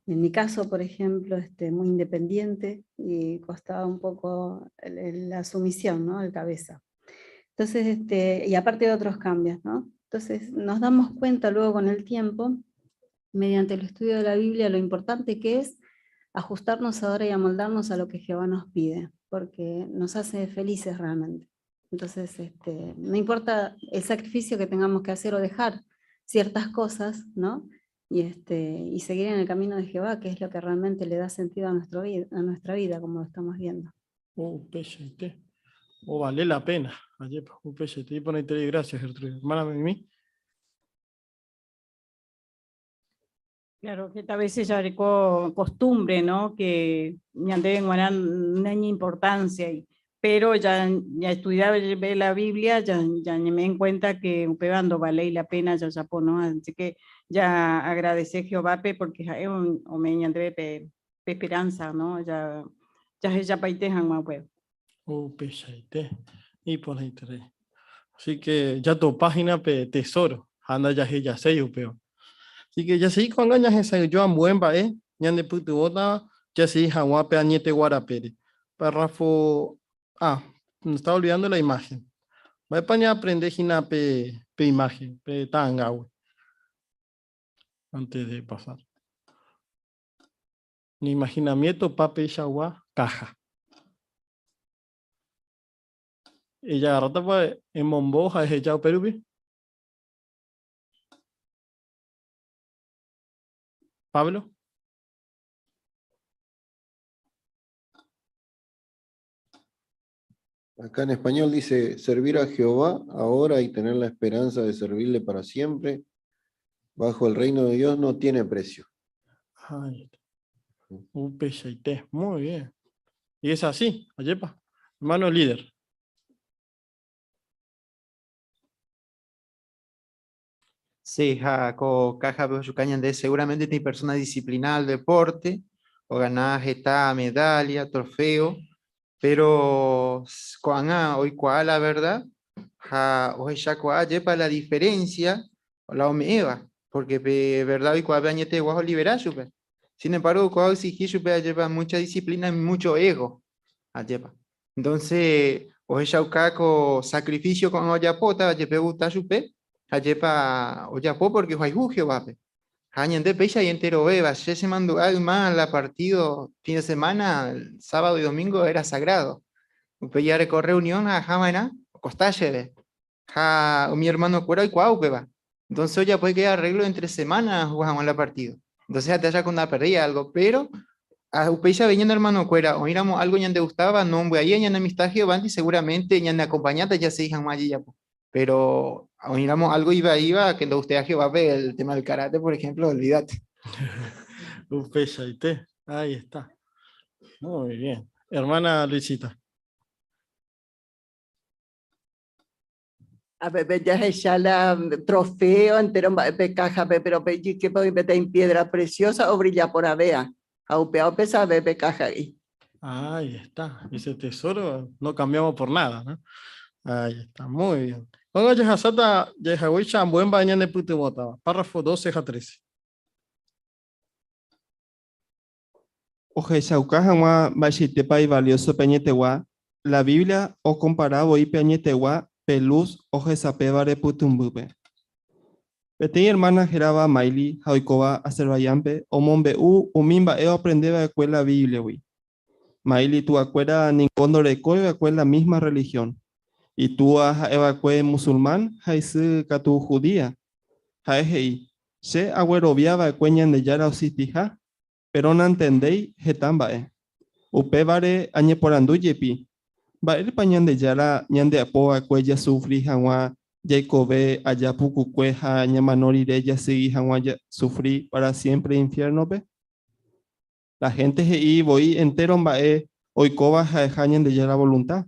En mi caso, por ejemplo, muy independiente y costaba un poco la sumisión, ¿no?, al cabeza. Entonces, y aparte de otros cambios, ¿no? Entonces nos damos cuenta luego con el tiempo, mediante el estudio de la Biblia, lo importante que es ajustarnos ahora y amoldarnos a lo que Jehová nos pide, porque nos hace felices realmente. Entonces, no importa el sacrificio que tengamos que hacer o dejar ciertas cosas, ¿no?, y seguir en el camino de Jehová, que es lo que realmente le da sentido a nuestra vida, como lo estamos viendo. O vale la pena. Gracias, Gertrude. Hermana Mimi. Claro, que a veces ya hay costumbre, ¿no?, que ya deben ganar una importancia, pero ya estudiar la Biblia, ya me en cuenta que pegando vale la pena ya ¿no? Así que ya agradecer a Jehová porque es un hombre de esperanza, ¿no? Ya paitejan más pues. Y por ahí. Así que ya tu página pe tesoro. Anda ya sé yo peo. Así que ya sí, cuando ya se yo en buen bae, ya de puto bota, ya sí, jagua pe añete guarapere. Párrafo, me estaba olvidando la imagen. Va a paña aprender gina pe imagen, pe tanga, güey. Antes de pasar. Ni imaginamiento, pape, chagua, caja. Ella rata pues en Momboja, es echado Perú. Pablo. Acá en español dice, servir a Jehová ahora y tener la esperanza de servirle para siempre, bajo el reino de Dios no tiene precio. Ay, muy bien. Y es así, Ayepa, hermano líder. Sí, caja de seguramente tiene persona disciplinada al deporte, o ganar jeta, medalla, trofeo, pero cuando hoy cuál la verdad, hoy ya cuál para la diferencia, o la omega, porque verdad hoy cuál bañete guajo liberar super. Sin embargo, cuál exigir super lleva mucha disciplina y mucho ego, ayepa. Entonces, hoy ya con sacrificio con olla pota, ayepe gusta super. Ayepa oyapo porque fue jugio vape. Hañante pecha y entero beba. Se mandó algo más la partido fin de semana, el sábado y domingo era sagrado. Upeya recorre reunión a Jamana, costalle. Ja, mi hermano cuera y cuau beba. Entonces ya puede quedar arreglo entre semanas jugamos la partido. Entonces te haya con una perdida algo, pero a Upeya venían hermano cuera, o miramos algo ya te gustaba, no voy ahí en amistad van y seguramente ya me acompañate ya se dijan más allí ya. Pero miramos algo iba, que lo usted a Jehová ve el tema del karate, por ejemplo, olvídate. Ahí está. Muy bien. Hermana Luisita. A ver, ya es la trofeo entero de caja, pero que puede meter en piedra preciosa o brilla por avea. A upeao pesa bebe caja ahí. Ahí está. Ese tesoro no cambiamos por nada, ¿no? Ahí está. Muy bien. Cuando ya hasata, ya hawicha buen baño de puto bota. Párrafo 12 a 13. Oje Shaukajawa Bashitepa y valioso Peñetegua, la Biblia o comparado y Peñetegua, Peluz Oje Sapebare Putumbupe. Petey hermana Geraba Maili, Jaikoba, Azerbaiyampe, o Monbeu, Umimba Eo aprendeba de escuela Biblia, wi. Maili tu acuera Nincondo Recoe acuela la misma religión. Y tú a evacue musulmán, Jaisu Katu judía. Jaehei, se agüero viaba cueñan de Yara Ositija. Pero no entendéis, getambae. Upe vare añe por anduyepi. Baer pañan de yara, ñande apoa cuella sufri hanwa, Jacobe ayapuku cueja, ñamanori de ya sigui hanwa sufrí para siempre infierno pe. La gente hei voy entero bae, oikoba jaejañen de yara voluntad.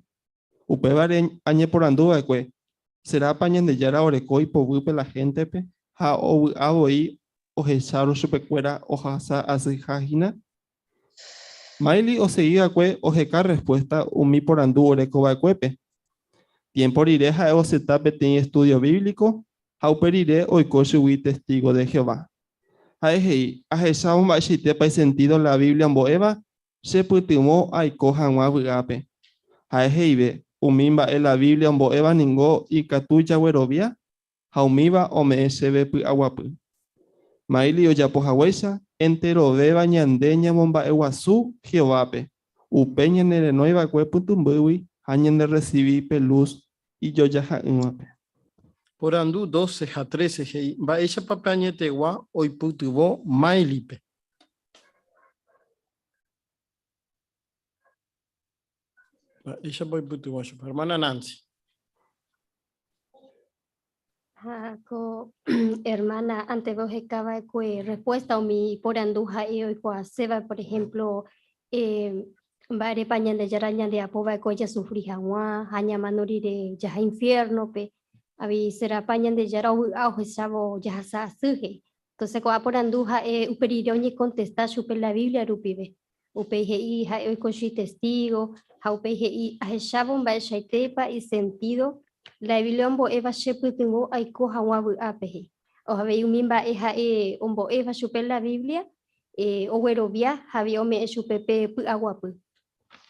Upe vare añe por andubacue. Será pañan de yara orecoi pobupe la gente pe. Ha o aboí. O hecharo chupecuera o hasa asijajina. Maili o seguía cue o jeca respuesta umi por andú orecoba cuepe. Tiempo iré a o setape ten estudio bíblico, hauperiré o icoshui testigo de Jehová. Aejei, ajecha un bachite pa sentido la Biblia en boeva, se putimó a icojan wabugape. Aejeibe, umimba en la Biblia en boeva ningo y catuya huerovia, haumiba o me sebe pu aguapu. Maili oyapojahuesa, entero beba ñandeña bomba eguazú, Jehovape. Upeña nerenoi cueputumbuwi, añen de recibir peluz y yo ya jainwape. Por andú 12 a 13, va ella papañete gua, hoy putubo mailipe. Ella voy putubo, hermana Nancy. Hermana, ante vos acaba que respuesta a mi por anduja y hoy seba, por ejemplo, vare pañan de yaraña de apoba que ya sufrija gua, haña manori de ya infierno pe, avi será pañan de yara au sabo ya sa suje. Entonces coa por anduja uperiroñi contestar super la Biblia rupibe. Upeje y ha hoy con testigo, ha upeje y a shabon ba shaitepa y sentido. La Biblia eva shepu tengo aiko hawabu apehe. o había un mimba eja ombo eva chupe la Biblia, o güero via, había ome chupepe pu agua pu.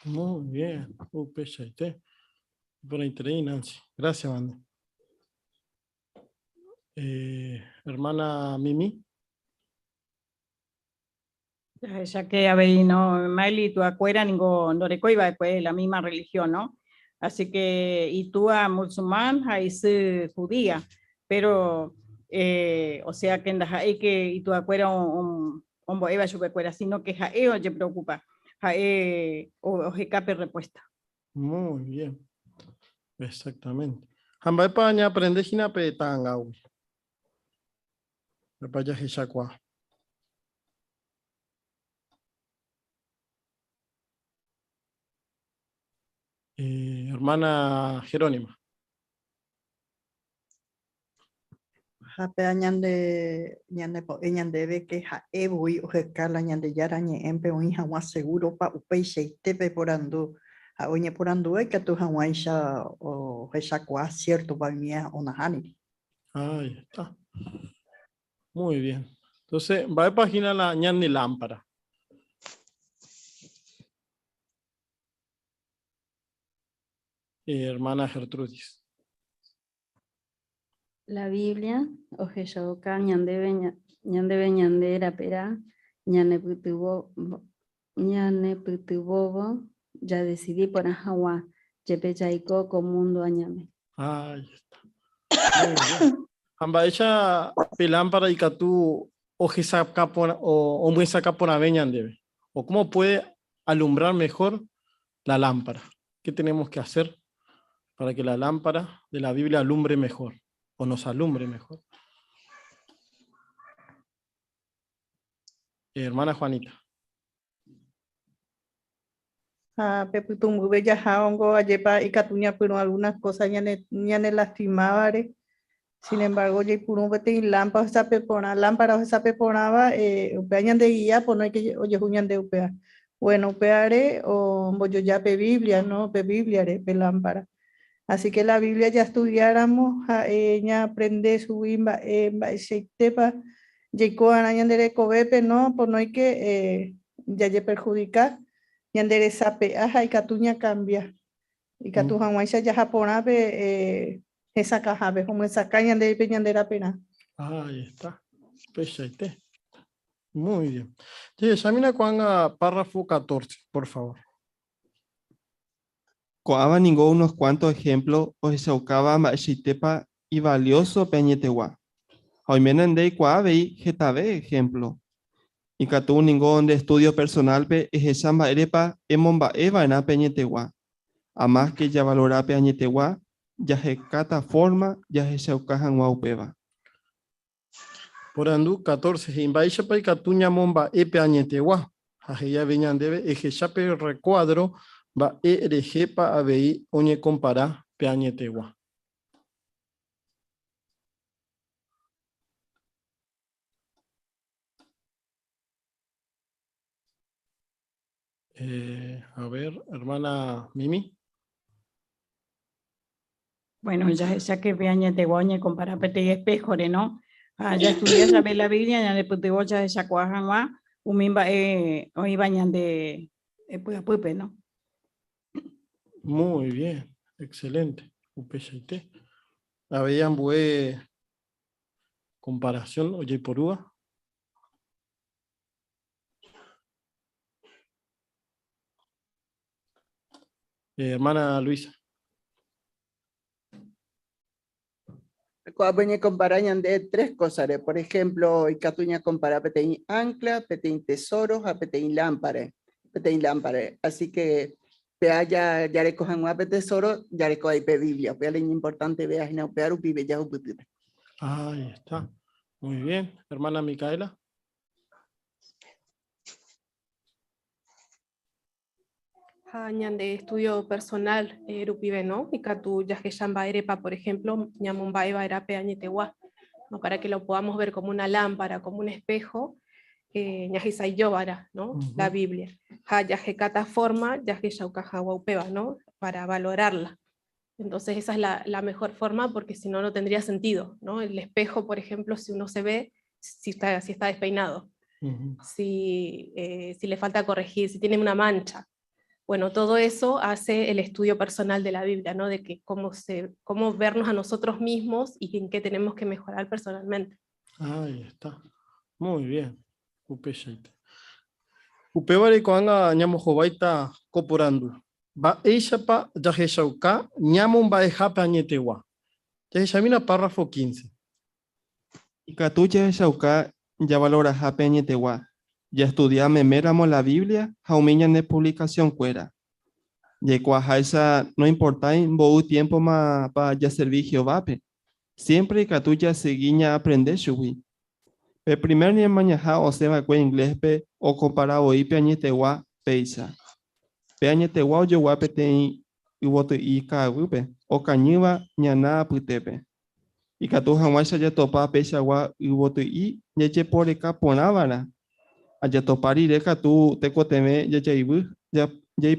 Muy bien. Upeshaite. Por ahí, Nancy. Gracias, Mande. Hermana Mimi. Ya que habéis no Miley tu acuera ningo no recoiba después la misma religión, ¿no? Así que y tú a musulmán ahí se judía, pero o sea que hay que y tu acuera un boeva chupecuera, sino que jae o te preocupa, jae o jecape respuesta. Muy bien. Exactamente. Hamba España aprende China petanga. Me vaya Hishakwa. Hermana Jerónima. Hape ñande po ñandeve que ha ebui o jekala ñande yara ñe'ẽmpe oĩ hag̃ua seguro pa upeichaitépe porandu ha oñeporandu que tu hag̃uáicha ohechakuaa cierto pa mía onaháni. Ahí está. Muy bien. Entonces, va a página la ñande lámpara. Hermana Gertrudis. La Biblia, Ojeyaoka, ñandebe ñandera pera, ñane putubobo, ya decidí por Ajawa, Yepechaiko con mundo añame. Ahí está. Muy bien. Amba echa lámpara y catú o muy saca por aveñandebe. O cómo puede alumbrar mejor la lámpara. ¿Qué tenemos que hacer para que la lámpara de la Biblia alumbre mejor? O nos alumbre mejor. Hermana Juanita. Peputumbu bella hongo ayepa y catuña pero algunas cosas ñane lastimaba. Sin embargo, ya puro vete lámpara esa pepona, lámpara esa peponaba, upeañan de guía, pues no hay que oye juñan de upea. Bueno, upeare o yo ya pe Biblia, ¿no? Pe Biblia, pe lámpara. Así que la Biblia ya estudiáramos, ella aprende su bimba, tepa, llegó a ñandere cobepe, ¿no? Pues no hay que ya ye perjudicar, ñandere sape, ajá, y catuña cambia. Y catu hawaiisa ya japonape, esa caja, ve como esa caña de peñandera pena. Ahí está. Pechaite. Muy bien. Examina cuanga párrafo 14, por favor. Coaba ninguno unos cuantos ejemplos o se ocaba machitepa y valioso peñetewa. Hoy menende coabe getabe ejemplo. Y catu ningún de estudio personal pe ejesamba erepa emomba eva en peñetewa. A más que ya valora peñetewa, ya je cata forma, ya je se ocajan guaupeva. Por andu 14, imbaisha pa catuña momba peñetewa. Ajeya veñandebe ejechape recuadro. Va erejepa abei oñe compara peañetegua. A ver, hermana Mimi. Bueno, ya que peañetegua oñe compara pete y espejo, ¿no? Ya estudié saber la Biblia, ya le puse bocha de chacuajanwa, umimba oí bañan de pupe, ¿no? Muy bien, excelente. Upeshaite. Habían bue comparación, oye porúa. Hermana Luisa. Cuando comparan de tres cosas, por ejemplo, y catuña compara peteín ancla, peteín tesoros, a peteín lámpara. Así que ya le cojan un tesoro, ya le cojan Biblia. Pues es importante ver en pear un pibe ya un pibe. Ahí está. Muy bien. Hermana Micaela. Ñan de estudio personal, rupibe, ¿no? Y catu ya que yamba erepa, por ejemplo, ñamumba eva era peañetegua, ¿no? Para que lo podamos ver como una lámpara, como un espejo, ñajisa y yobara, ¿no? La Biblia. Ja, ya que cata forma, ya que yaucaja guaupeva, ¿no? Para valorarla. Entonces esa es la mejor forma, porque si no, no tendría sentido, ¿no? El espejo, por ejemplo, si uno se ve, si está despeinado, si le falta corregir, si tiene una mancha. Bueno, todo eso hace el estudio personal de la Biblia, ¿no? De que cómo vernos a nosotros mismos y en qué tenemos que mejorar personalmente. Ahí está. Muy bien. Upeshaite. Upebare koanga ñamo jovaita koporandu. Ba eishapa yaheshauka ñamon ba ejape añetewa. Yaheshamina párrafo 15. Y Catuya Shauka ya valora Japeñetewa. Ya estudiame méramo la Biblia, jaumiña de publicación cuera. Y cuajaisa no importa en bo tiempo ma pa ya servir Jehová. Siempre Catuya seguiña aprender shuwi. El primer ni mañana o se va a inglés pe o comparado y peñetewa peisa. Peñetewa o yo guape te y voto y cagupe o cañiva ñana putepe. Y Catu Hawaii ya topa pecha agua y voto y ya por acá ponávara. Allá topar y deja tú te coteme ya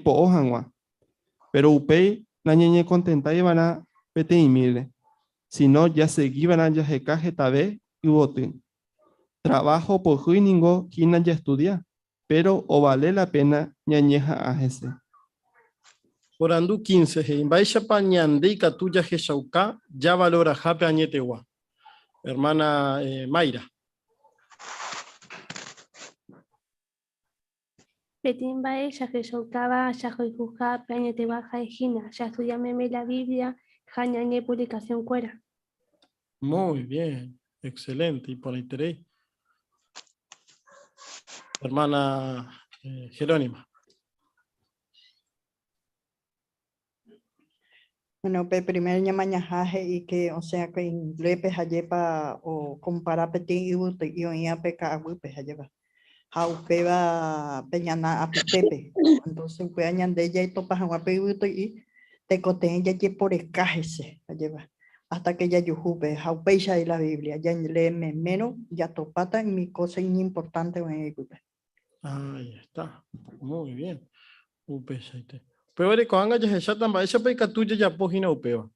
po ojanwa. Pero upei la ñeñe contenta y van a pete y mire. Si no, ya seguiban a ya jecaje tabe y voto. Trabajo por juiningo quien ya estudia, pero o vale la pena ñañeja a ese. Porandu 15. Baishapa ñande y Catuya Jeshauka ya valora jape añetewa. Hermana Mayra. Petín bae, ya que soltaba, ya joijuja, peñete baja ejina, ya estudiame la Biblia, jañañe publicación cuera. Muy bien, excelente. Y por interés. Hermana Jerónima. Bueno, primer ñamañajaje y que, o sea, que inglés pejayepa o compara petín y buto y oía peca agüe pejayepa. Jaupeba peñana apitepe. Entonces, fue añande ya y topa jaguape y buto y te coten ya que por escajese, lleva. Hasta que ya yujupe, jaupeisha y la Biblia, ya leeme menos, ya topata en mi cosa importante en el grupo. Ahí está. Muy bien. Upeshaite. Pero cuando ya se trata esa pe Catuya ya pogina upeo.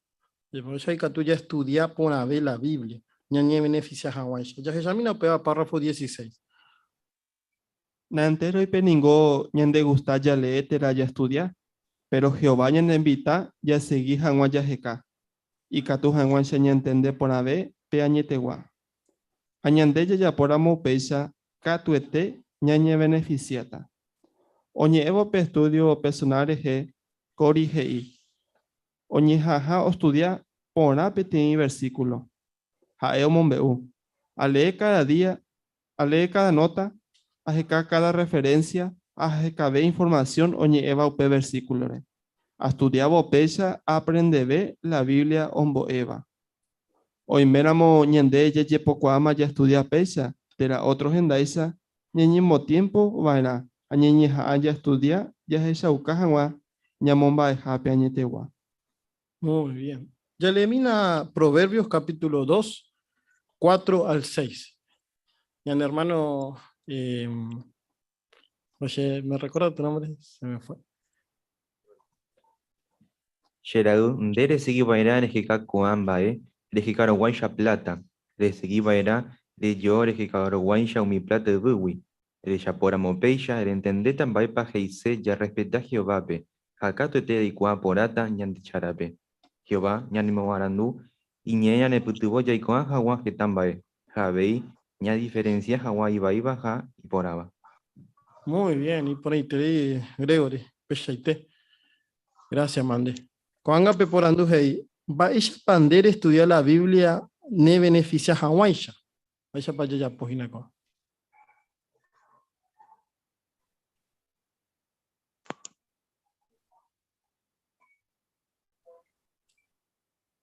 Y por eso hay Catuya estudia por a ver la Biblia. Ñañe beneficia Hawaii. Ya se llama upeo párrafo 16. Nantero y peningo ñande gusta ya leer ya estudia, pero Jehová ñande invita ya seguí hanwa ya jeka. Y Catu hanwa se ñentende por a ver pe añetewa. Añande ya por amo peisa catuete ñañe beneficiata. Oñe evo pe estudio personal ge corige y. Oñe jaja o estudia por a petit versículo. Jaeo mombeu. A leer cada día, a leer cada nota, a jecar cada referencia, a jecar información oñe eva upe versículo. A estudiar peisa aprende ve la Biblia ombo eva. Hoy meramo ñende ye poco ama ya estudia peisa, tera otros en daisa, ñeñimo tiempo vaina. Añeñeja ya estudia, ya es ucajanwa, ñamomba jape añetewa. Muy bien. Ya elimina Proverbios capítulo 2, 4 al 6. Ya mi hermano, oye, ¿me recuerda tu nombre? Se me fue. Xerau, ndere segi baira rejika kuambae, rejika guaisha plata, re segi baira, re yo rejika guaisha umi plata de buwi. El yapora mopeisha, el entender también pa heise ya respeta Jehová pe. Jakato te di kwa porata ñandi charape. Jehová ñani moarandu y ñeya ne putubo ya ikoa jawa que tambae. Javei ña diferencia jawa iba iba ja y poraba. Muy bien, y por ahí te di Gregory, peshaite. Gracias, Mande. Cuando pe por andu hei, va a expandir estudiar la Biblia ne beneficia hawaisha. Vaya para allá, pogina ko.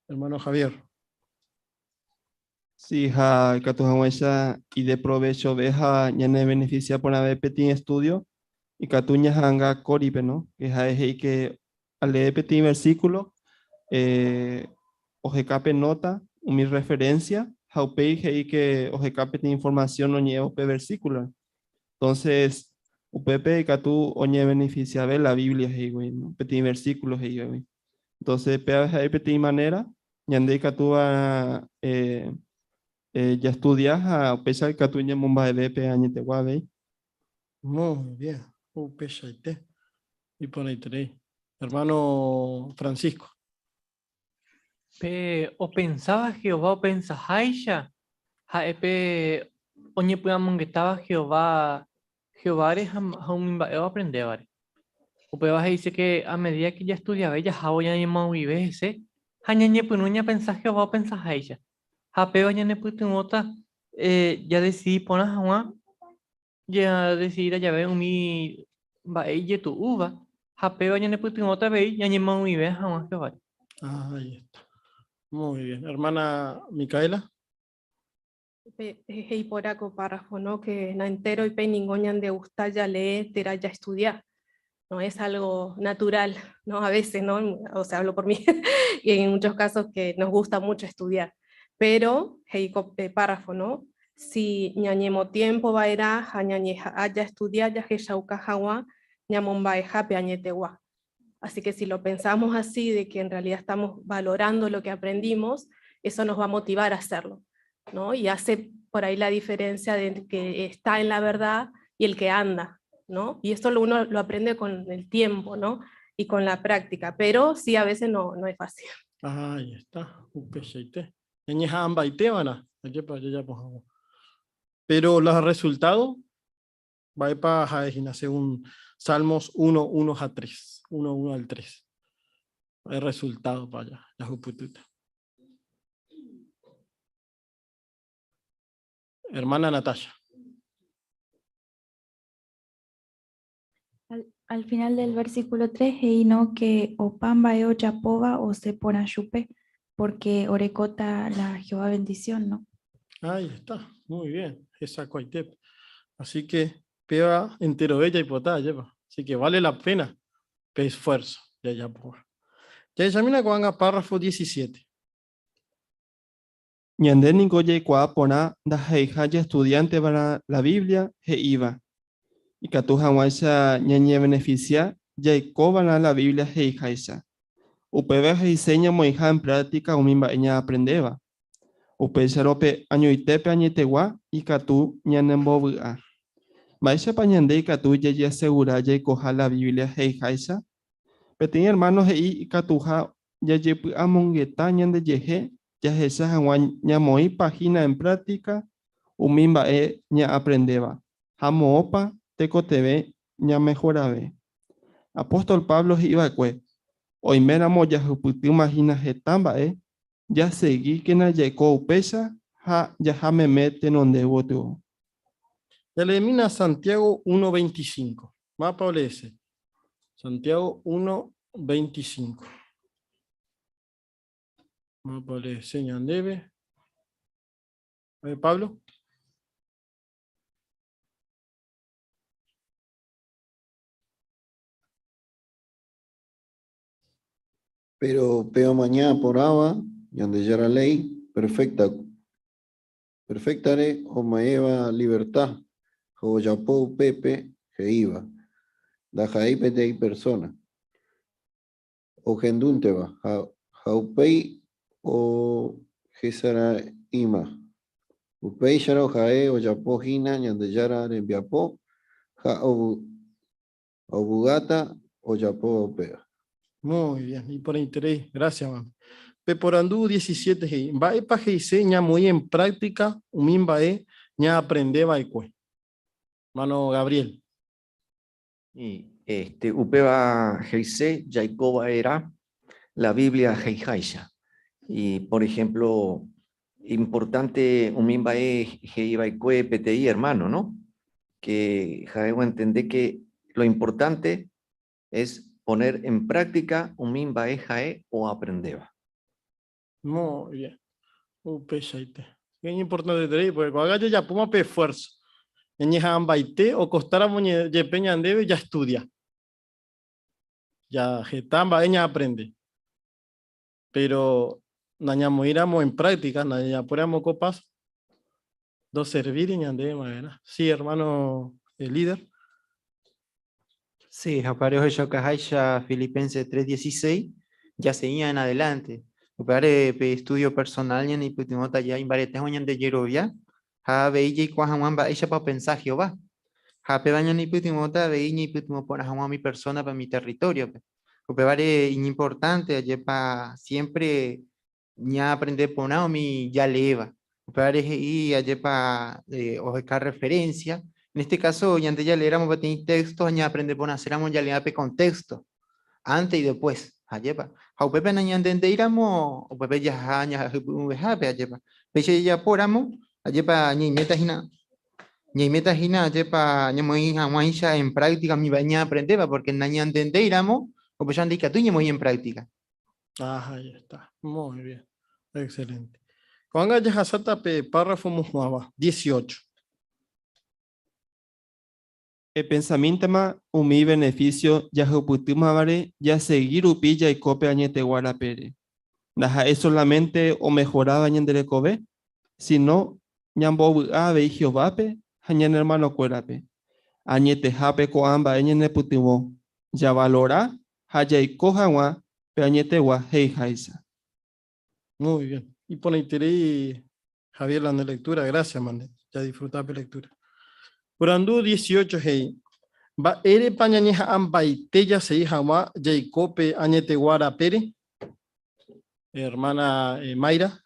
Hermano Javier. Sí, ja, Catujahuesa y de provecho veja ñane beneficia por haber petin estudio y Catuña hanga coripe, ¿no? Que es que al leer petin versículo, ojecape nota, mi referencia, jaupei hei que ojecape tin información o ñe ope versículo. Entonces, upepe Catu oñe beneficia ver la Biblia hei, güey, ¿no? Petin versículos hei, güey. Entonces, pea de manera, ñande katua ya estudias a pesar que tu ña mumba de pe añete guave. Muy bien. Pechaite. Y por ahí tenéis. Hermano Francisco. O pensaba Jehová o pensas Aisha. Pe oñe puedan que estaba Jehová. Jehová eres a un aprender, ¿vale? O pe dice que a medida que ya estudiaba ella, ja voy a llamar y veces. Hañañe punuña pensas Jehová o pensas Aisha. Ja pe oñane putunota. Ya decidí poner a ya decidir ya ver mi va ella tu uva. Ja pe oñane putunota ve ya llamar y veces jamás que vale. Ahí está. Muy bien. Hermana Micaela. Hei poraco párrafo, ¿no? Que na entero y pe ningoñan de gustar ya leer, tera ya estudiar. No es algo natural, ¿no? A veces, ¿no? O sea, hablo por mí, y en muchos casos que nos gusta mucho estudiar. Pero, hei párrafo, ¿no? Si ñañemo tiempo va a ir a haya estudiar, ya que shauka jawa, ñamon va a pe añetewa. Así que si lo pensamos así, de que en realidad estamos valorando lo que aprendimos, eso nos va a motivar a hacerlo, ¿no? Y hace por ahí la diferencia de que está en la verdad y el que anda, ¿no? Y esto uno lo aprende con el tiempo, ¿no? Y con la práctica, pero sí a veces no es fácil. Ahí está. Pechaite. Ñeja ambaite van pero los resultados va para Jaejina según Salmos 1, 1-3. 1 al 3. El resultado para allá. La jupututa. Hermana Natasha. Al final del versículo 3, no que o pamba o chapova o se pone chupe, porque orecota la Jehová bendición, ¿no? Ahí está, muy bien. Esa coitep. Así que peba entero bella y potá lleva. Así que vale la pena pe esfuerzo. Ya por. Ya examina con haga párrafo 17. Ñande ningoye kwa pona da heija estudiante para la Biblia he iba. Y katuja guacha ñañe beneficia Jacob la Biblia heija esa. Upebe diseña moija en práctica umimba ella aprendeba. Upe serope año itepe añetegua y katu ñanemboba. Maisha pañande y katu ya asegura coja la Biblia heija esa. Petin hermanos y katuja ya amongueta ñande yeje ya esa jaguan ñamoi página en práctica umimba ña aprendeba. Jamoopa teco TV ña mejorabe. Apóstol Pablo iba cue. Hoy meramo ya juputu imagina jetamba ya seguí que na llegó pesa ya me mete donde voto. Elimina Santiago 1:25. Mapa ese. Santiago 1:25. Mapa ese ñandebe. Pablo. Pero peo mañana por agua, donde ya la ley perfecta, perfectare o maeva libertad, o yapou pepe, que iba, da jaipe de persona, o gendunte va, jaupei o gesara ima, upei shara jae o yapo hina, donde ya enviapo, ja o bugata o yapo opea. Muy bien, y por interés, gracias, man. Peporandú 17, va pa diseña muy en práctica, umimba ña aprende baikue. Mano Gabriel. Y upeba heise, Jacoba era la Biblia heijaisha. Y por ejemplo, importante umimba heibaikue PTI, hermano, ¿no? Que jaego entender que lo importante es poner en práctica un mimba jae o aprendeba. Muy bien. Pechaite. Es importante tener, porque cuando haga ya puma pe esfuerzo. En baite o costara moñe peña debe ya estudia. Ya getamba ella aprende. Pero nañamos iramos en práctica, naña ponemos copas. Dos servir y ñande manera. Sí, hermano líder. Sí, aparejo Shokahaisha Filipenses 3:16, ya seguía en adelante. Upare pe estudio personal ya ni putimota ya imbarete hoñan de yerovia. Ha veía y cuajaman ba ella pa pensar Jehová. Ha pe baña ni putimota veía ni putimo por a mi persona para mi territorio. Upare importante allá pa siempre ya aprender por mi ya leva. Upare y allá pa ojecar referencia. En este caso, ya antes ya leéramos para tener texto, ya aprender por hacer ya leer pe contexto antes y después. Ayepa. Haupepe na ñandende iramo, o pepe ya haña hape ayepa. Peche ya poramo, ayepa ñi meta hina ayepa ñamoi hamuaisha en práctica mi baña aprendeba, porque na ñandende iramo, o peche andi catu ñamoi en práctica. Ah, ahí está. Muy bien. Excelente. Cuando ya hasata pe párrafo muhuava, 18. El pensamiento más mi beneficio ya juputuma ya seguir upilla y cope añete guarapere. Naja es solamente o mejoraba ñandere cobe, sino ñambo ave y jeovape, hañan hermano cuerape. Añete jape coamba eñene putimo. Ya valora, haya y cojawa, pe añete gua hei jaisa. Muy bien. Y por interés, Javier, la lectura, gracias, man. Ya disfrutaba la lectura. Urandú 18, hey. Va ere pañañeja ambaite ya se hija ma Jacope añete guara pere. Hermana Mayra.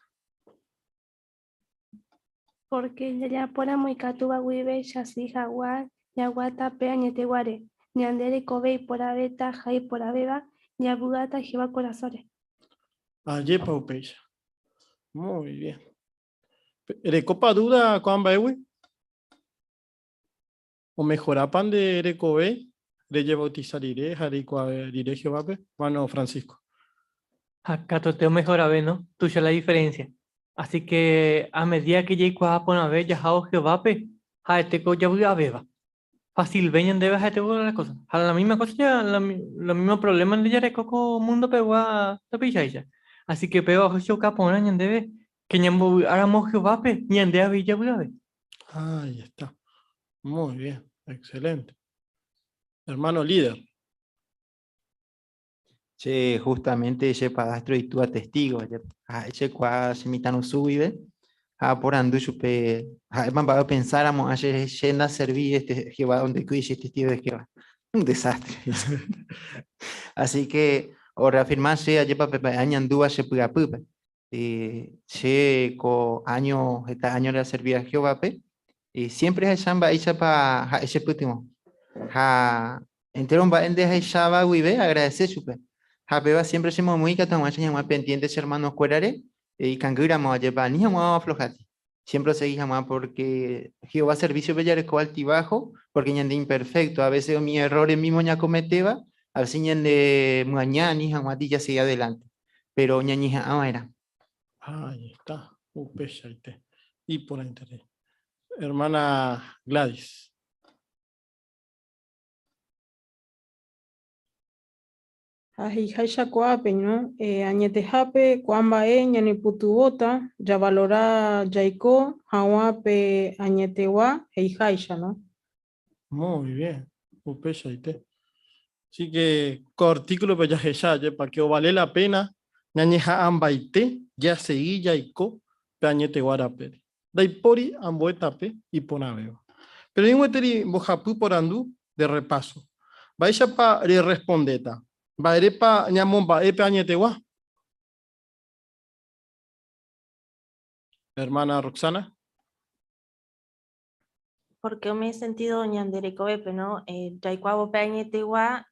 Porque ya pora muy catuba wibe shasi jaguar yaguata pe añete guare ñandere kobe por abeta jai por abeba yabugata jiba corazore. Ayepa upeya. Muy bien. ¿Recopa duda con Baewi? ¿O mejorapan de Recobe? ¿De lleva bautizarire? ¿Jaricua diré Jehová? Mano Francisco. Acá toteo mejor a ver, ¿no? Tuya la diferencia. Así que a medida que llegue a poner a ver, ya jao Jehová, a este co ya voy a ver. Fácil, veñan de ver a este las cosas. A la misma cosa ya, lo mismo problema en el coco mundo pegó a ya. Así que pego a Joshua Capona, ñan de ver, que ñambo hagamos Jehová, ñan de a ver, ya voy a ver. Ahí está. Muy bien. Excelente. Hermano líder. Che, justamente ese padastro y tú a testigo, ese cual se imitan subive, por andu chupe, para pensáramos ayer yendo a servir este Jehová donde cuide testigo de Jehová. Un desastre. Así que, o reafirmarse ayer para pepe año andúa se puga pupa. Che, co año, esta año de servir a Jehová, y siempre es chamba hecha para ese último. Entero un baende hay chava vive agradecer chupe. Japeba siempre se muy catamacha pendientes hermanos cuerare y canguramos a llevar ni a aflojati. Siempre seguimos porque Jehová servicio bella altibajo, porque ñan de imperfecto, a veces mi error mismo ña cometeba, a veces ñan de mañana jamás ya seguía adelante. Pero ñañija era. Ahí está. Upechaite. Y por interés. Hermana Gladys. Haisha kuape, ¿no? Añete jape, cuamba ñani putubota, ya valora jaiko, hawape añetewa, haisha, ¿no? Muy bien. Upechaite. Así que, cortículo pues ya para que vale la pena, ñañeja ambaite, ya seguí ya ico, peañete guarapere. Daipori amboetape y ponaveo. Pero en un bojapu por andú de repaso. Vaya para respondeta. Baerepa ñamomba epe añetegua. Hermana Roxana. Porque me he sentido ñandere cobepe, ¿no? Taikua bope añetegua,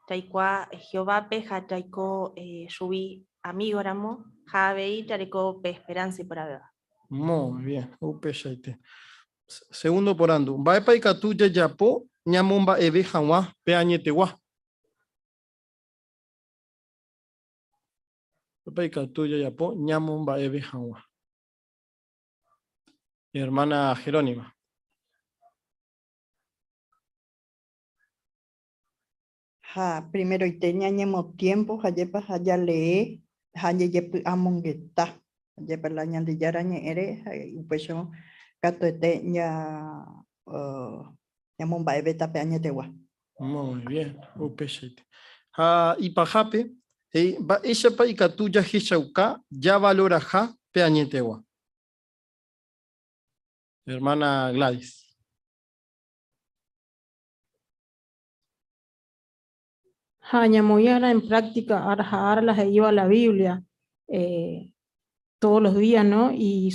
taikua Jehová peja, taiko subí amigo ramo, javei, tareco pe esperanza y por abeba. Muy bien. Upechaite. Segundo por andú. Baepa y catu ya yapo, ñamomba ebe jawa pe añetegua. Baepa tuya ya po ñamomba ebe jawa. Hermana Jerónima. Primero y teníamos tiempo, hayepa haya lee, haya yep amongeta, hayepa la ñande yaraña ere, upecho gato ya ñamomba ebe tape añetegua. Muy bien. Upeshite. Y pajape, Va ella pa ikatuya hishauka ya valora ja peañetegua. Hermana Gladys. Hañamoyara en práctica, ahora las lleva la Biblia todos los días, ¿no? Y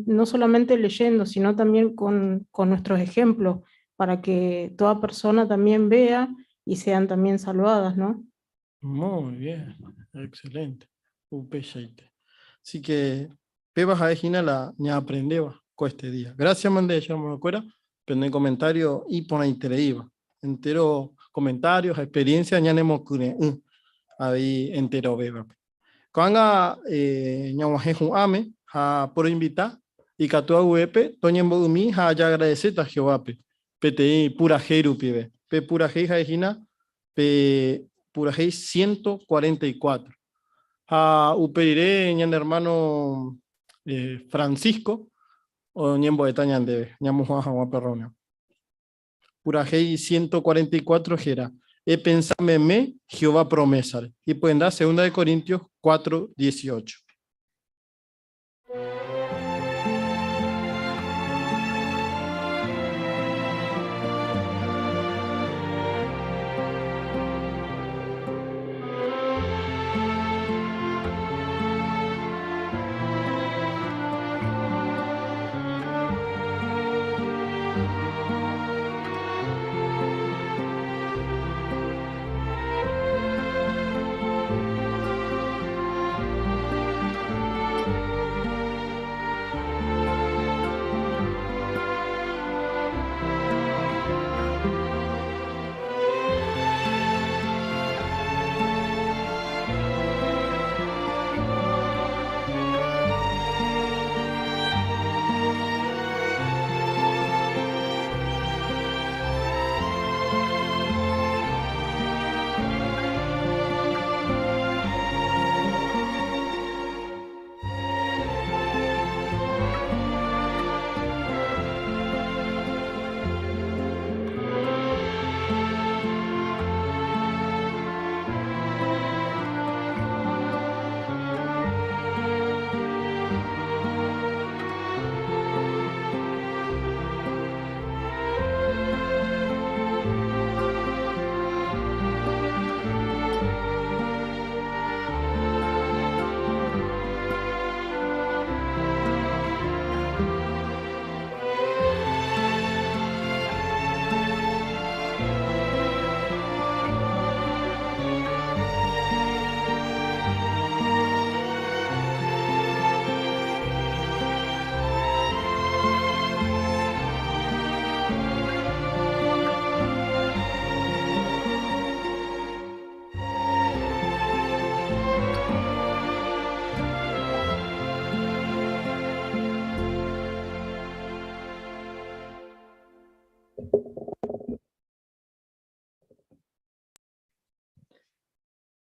no solamente leyendo, sino también con nuestros ejemplos, para que toda persona también vea y sean también salvadas, ¿no? Muy bien, excelente. Upeshaite. Así que, pebas a Egina la ña aprendeba con este día. Gracias, Mande, ya me acuerdo. Pero en comentario y pon ahí iba. Entero comentarios, experiencias, ña nemo cure. Ahí entero beba. Cuando ñahuajejun ame, por invitar, y catua uepe, toñen bodumi, ya agradecer a Jehová. PTI pura jeru pibe. Pe pura jeja Egina, pe pura jei 144. Uperiré ñan hermano Francisco, o ñembo de tañan debe, ñamo Juan Perronio. Pura jei 144 gera. Pensame me Jehová promesa. Y pueden dar 2 Corintios 4:18.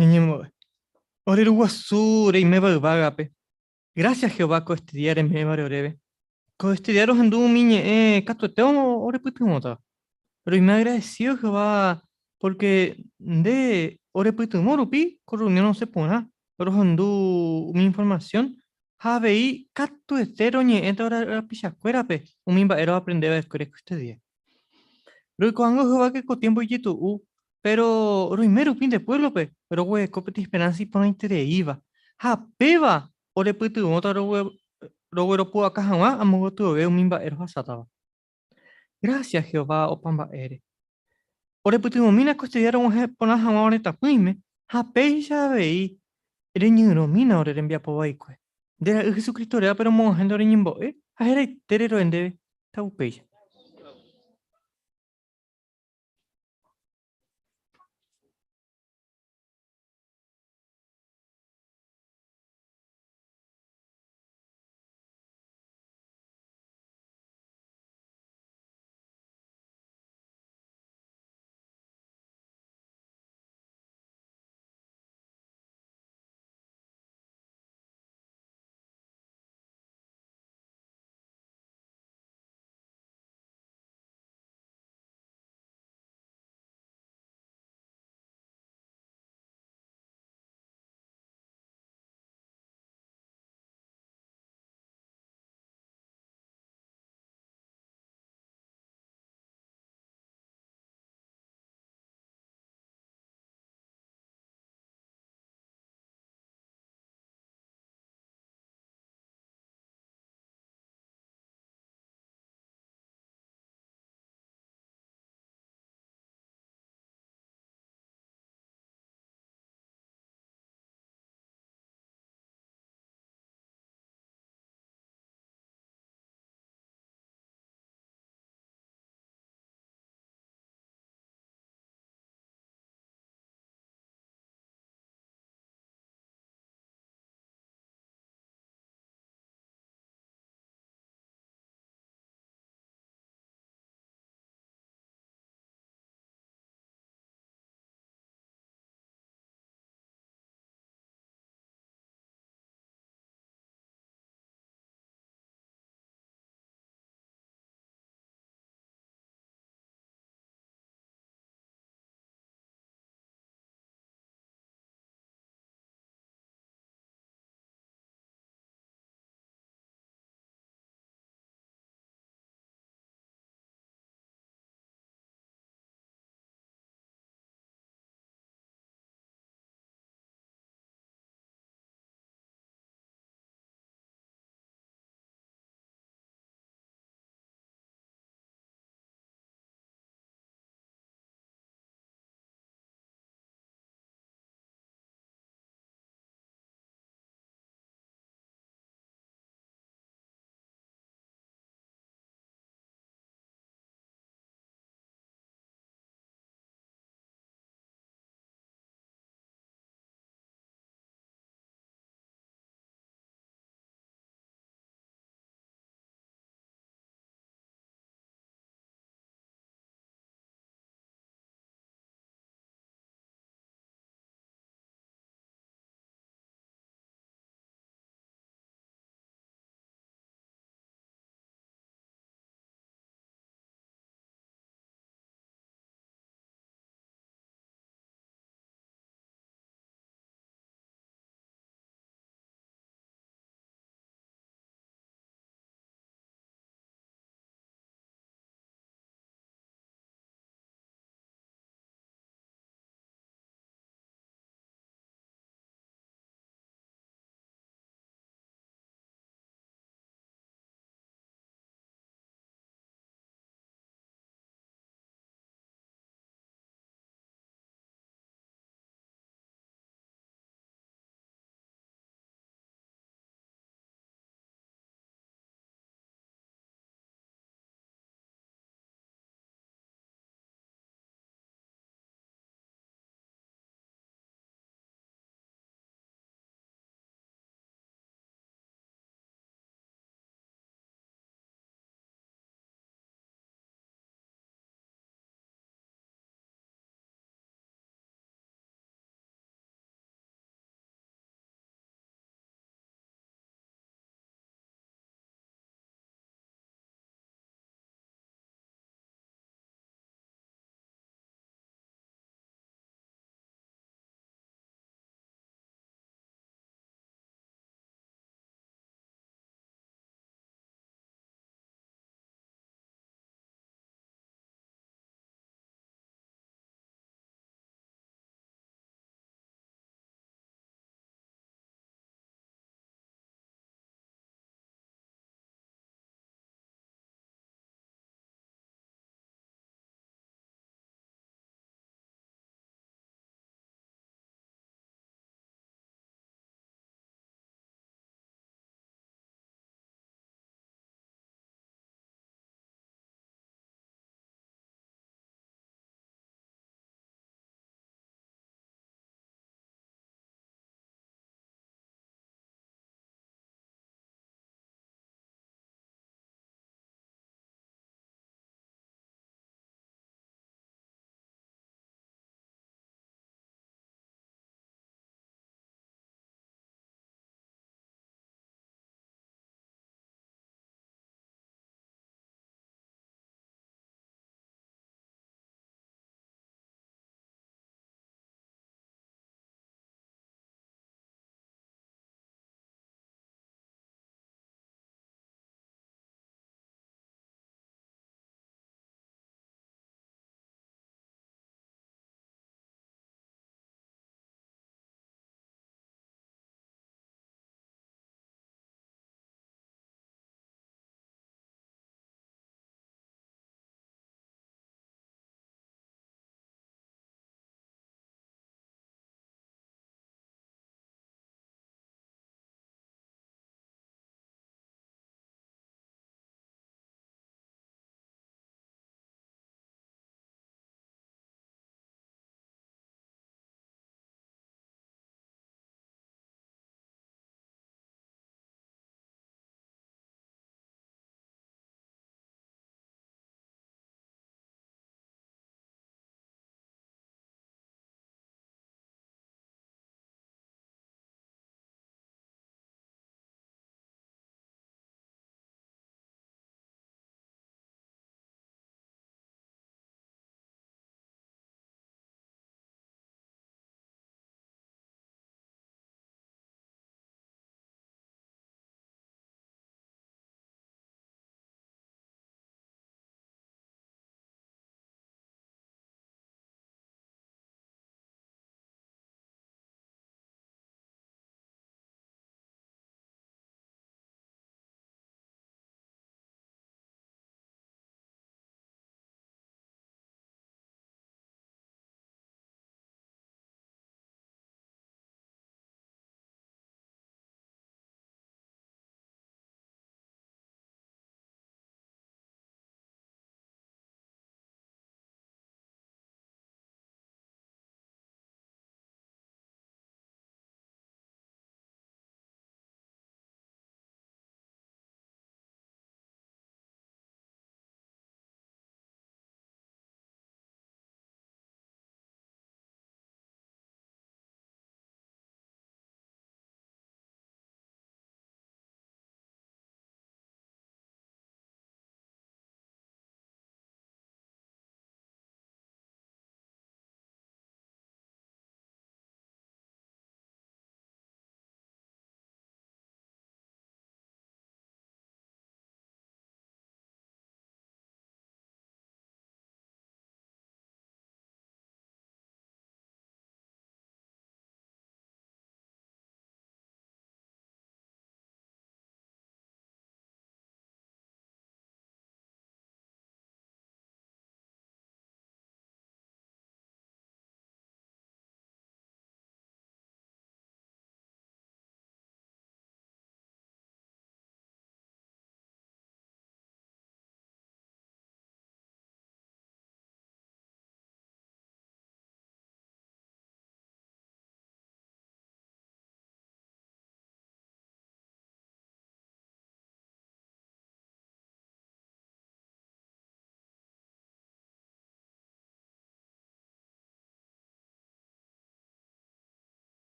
Niñemo, oreru guasure y me vagape. Gracias Jehová co estudiar en me orebe. Co estudiaros en du miñe catueteo ore putumota. Pero y me agradecido Jehová porque de ore putumorupi con reunión no se pone. Pero en du mi información habei catuetero ñe entra ora pichacuera pe. Un mimba ero aprender a escuela que estudié. Pero cuando Jehová que co tiempo y tu pero primero pin de pueblo pe, pero güey, copete esperanza y pone interés iba. Ha peba, o le puto otra ro güey puedo acá jamás, amo tu veo mimba ero hasataba. Gracias Jehová o pamba ere. O le puto mina costearon un pona jamás ahorita puime, ha peja vei, ere ñuro mina ore envía po baikue. De Jesucristo era pero mo gente ore ñimbo, ha era terero en debe, ta upeja.